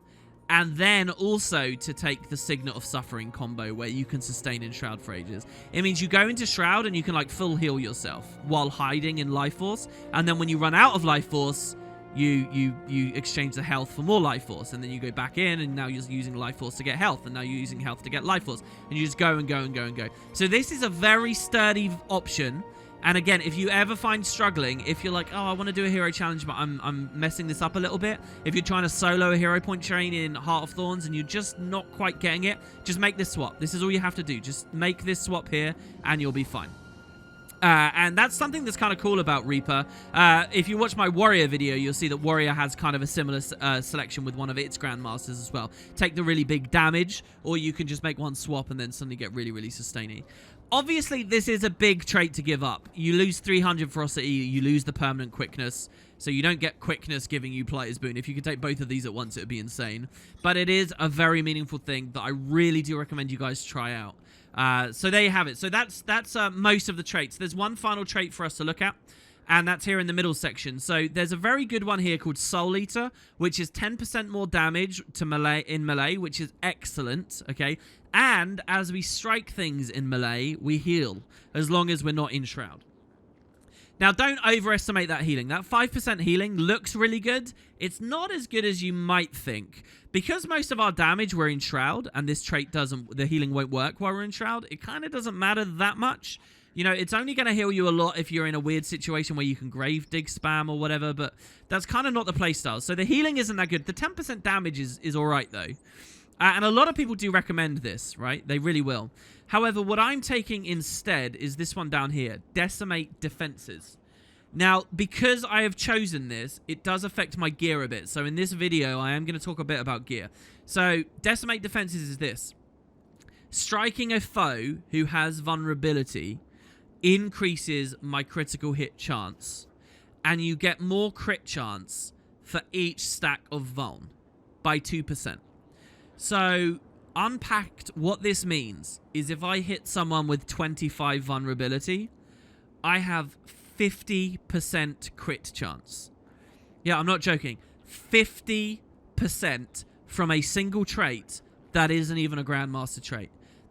and then also to take the Signet of Suffering combo where you can sustain in Shroud for ages. It means you go into Shroud and you can like full heal yourself while hiding in life force, and then when you run out of life force, you exchange the health for more life force, and then you go back in, and now you're using life force to get health, and now you're using health to get life force, and you just go and go and go and go. So this is a very sturdy option. And again, if you ever find struggling, if you're like, oh, I want to do a hero challenge, but I'm messing this up a little bit. If you're trying to solo a hero point chain in Heart of Thorns and you're just not quite getting it, just make this swap. This is all you have to do. Just make this swap here and you'll be fine. And that's something that's kind of cool about Reaper. If you watch my Warrior video, you'll see that Warrior has kind of a similar selection with one of its Grandmasters as well. Take the really big damage, or you can just make one swap and then suddenly get really, really sustaining. Obviously, this is a big trait to give up. You lose 300 ferocity, you lose the permanent quickness, so you don't get quickness giving you Blighter's Boon. If you could take both of these at once, it would be insane. But it is a very meaningful thing that I really do recommend you guys try out. So there you have it. So that's most of the traits. There's one final trait for us to look at, and that's here in the middle section. So there's a very good one here called Soul Eater, which is 10% more damage to melee, which is excellent, okay? And as we strike things in melee, we heal, as long as we're not in Shroud. Now, don't overestimate that healing. That 5% healing looks really good. It's not as good as you might think. Because most of our damage we're in Shroud, and this trait doesn't, the healing won't work while we're in Shroud, it kind of doesn't matter that much. You know, it's only going to heal you a lot if you're in a weird situation where you can grave dig spam or whatever, but that's kind of not the playstyle. So the healing isn't that good. The 10% damage is all right, though. And a lot of people do recommend this, right? They really will. However, what I'm taking instead is this one down here, Decimate Defenses. Now, because I have chosen this, it does affect my gear a bit. So in this video, I am going to talk a bit about gear. So Decimate Defenses is this. Striking a foe who has vulnerability increases my critical hit chance. And you get more crit chance for each stack of vuln by 2%. So, unpacked, what this means is if I hit someone with 25 vulnerability, I have 50% crit chance. Yeah, I'm not joking. 50% from a single trait that isn't even a Grandmaster trait.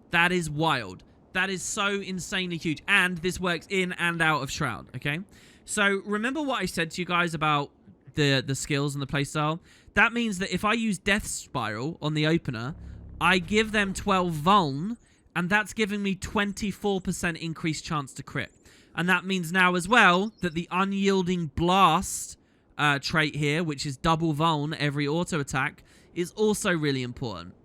That is wild. That is so insanely huge. And this works in and out of Shroud, okay? So, remember what I said to you guys about the skills and the playstyle? That means that if I use Death Spiral on the opener, I give them 12 vuln, and that's giving me 24% increased chance to crit. And that means now as well that the Unyielding Blast trait here, which is double vuln every auto attack, is also really important.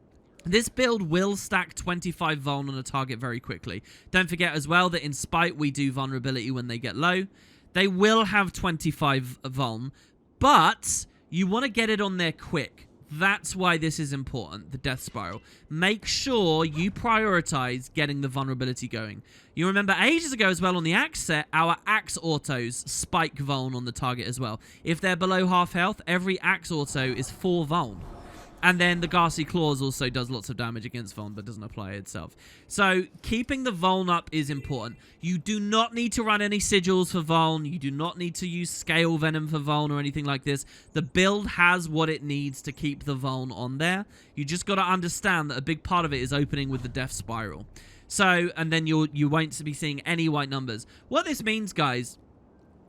This build will stack 25 vuln on a target very quickly. Don't forget as well that in Spite we do vulnerability when they get low. They will have 25 vuln, but you want to get it on there quick. That's why this is important, the Death Spiral. Make sure you prioritize getting the vulnerability going. You remember ages ago as well on the Axe set, our Axe autos spike vuln on the target as well. If they're below half health, every Axe auto is 4 vuln. And then the Ghastly Claws also does lots of damage against vuln, but doesn't apply itself. So keeping the vuln up is important. You do not need to run any sigils for vuln. You do not need to use Scale Venom for vuln or anything like this. The build has what it needs to keep the vuln on there. You just got to understand that a big part of it is opening with the Death Spiral. So, and then you won't be seeing any white numbers. What this means, guys,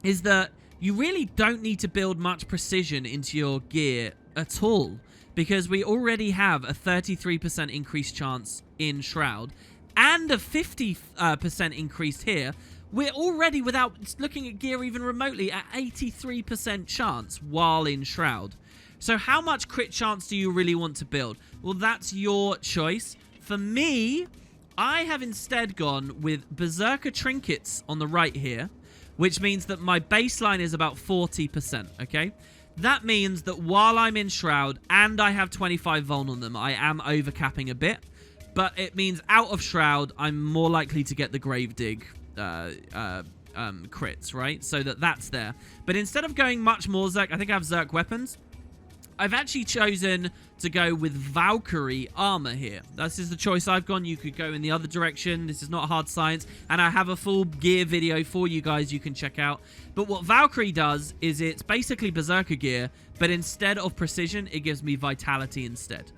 is that you really don't need to build much precision into your gear at all. Because we already have a 33% increased chance in Shroud and a 50% increase here. We're already, without looking at gear even remotely, at 83% chance while in Shroud. So how much crit chance do you really want to build? Well, that's your choice. For me, I have instead gone with Berserker Trinkets on the right here, which means that my baseline is about 40%, okay? That means that while I'm in Shroud and I have 25 vuln on them, I am overcapping a bit. But it means out of Shroud, I'm more likely to get the Grave Dig crits, right? So that's there. But instead of going much more Zerk, I think I have Zerk weapons. I've actually chosen to go with Valkyrie Armor here. This is the choice I've gone. You could go in the other direction. This is not hard science. And I have a full gear video for you guys you can check out. But what Valkyrie does is it's basically Berserker gear, but instead of precision, it gives me vitality instead.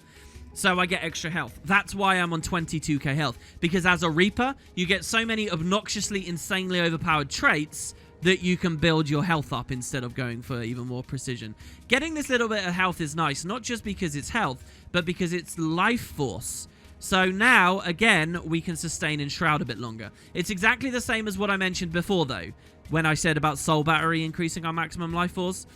So I get extra health. That's why I'm on 22k health. Because as a Reaper, you get so many obnoxiously, insanely overpowered traits that you can build your health up instead of going for even more precision. Getting this little bit of health is nice, not just because it's health, but because it's life force. So now, again, we can sustain in Shroud a bit longer. It's exactly the same as what I mentioned before, though, when I said about Soul Battery increasing our maximum life force.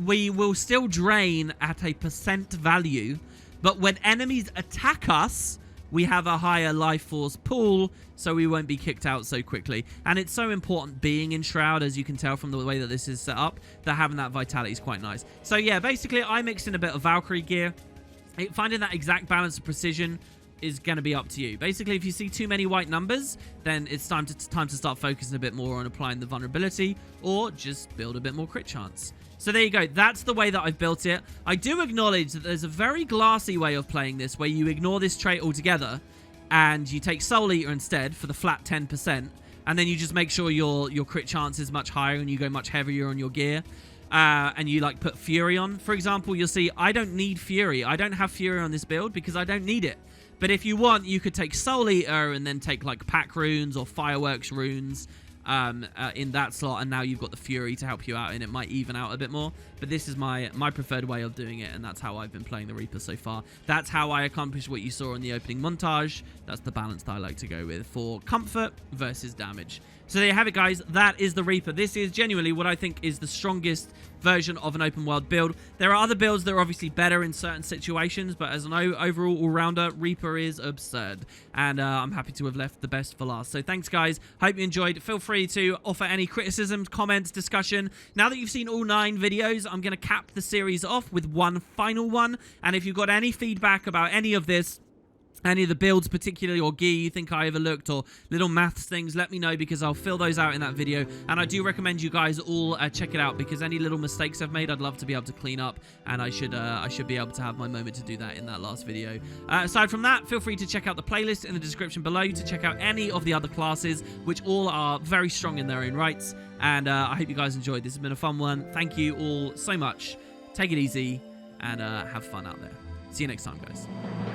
We will still drain at a % value, but when enemies attack us, we have a higher life force pool, so we won't be kicked out so quickly. And it's so important being in Shroud, as you can tell from the way that this is set up, that having that vitality is quite nice. So yeah, basically I mixed in a bit of Valkyrie gear. Finding that exact balance of precision is going to be up to you. Basically, if you see too many white numbers, then it's time to start focusing a bit more on applying the vulnerability, or just build a bit more crit chance. So there you go. That's the way that I've built it. I do acknowledge that there's a very glassy way of playing this, where you ignore this trait altogether, and you take Soul Eater instead for the flat 10%, and then you just make sure your crit chance is much higher, and you go much heavier on your gear. And you like put Fury on, for example. You'll see I don't need Fury. I don't have Fury on this build because I don't need it. But if you want, you could take Soul Eater and then take like Pack Runes or Fireworks Runes in that slot, and now you've got the Fury to help you out, and it might even out a bit more. But this is my preferred way of doing it, and that's how I've been playing the Reaper so far. That's how I accomplished what you saw in the opening montage. That's the balance that I like to go with for comfort versus damage. So there you have it, guys. That is the Reaper. This is genuinely what I think is the strongest version of an open world build. There are other builds that are obviously better in certain situations, but as an overall all-rounder, Reaper is absurd. And I'm happy to have left the best for last. So thanks, guys. Hope you enjoyed. Feel free to offer any criticisms, comments, discussion. Now that you've seen all 9 videos, I'm going to cap the series off with one final one. And if you've got any feedback about any of this, any of the builds particularly, or gear you think I overlooked, or little maths things, let me know, because I'll fill those out in that video. And I do recommend you guys all check it out, because any little mistakes I've made, I'd love to be able to clean up, and I should be able to have my moment to do that in that last video. Aside from that, feel free to check out the playlist in the description below to check out any of the other classes, which all are very strong in their own rights. And I hope you guys enjoyed. This has been a fun one. Thank you all so much. Take it easy, and have fun out there. See you next time, guys.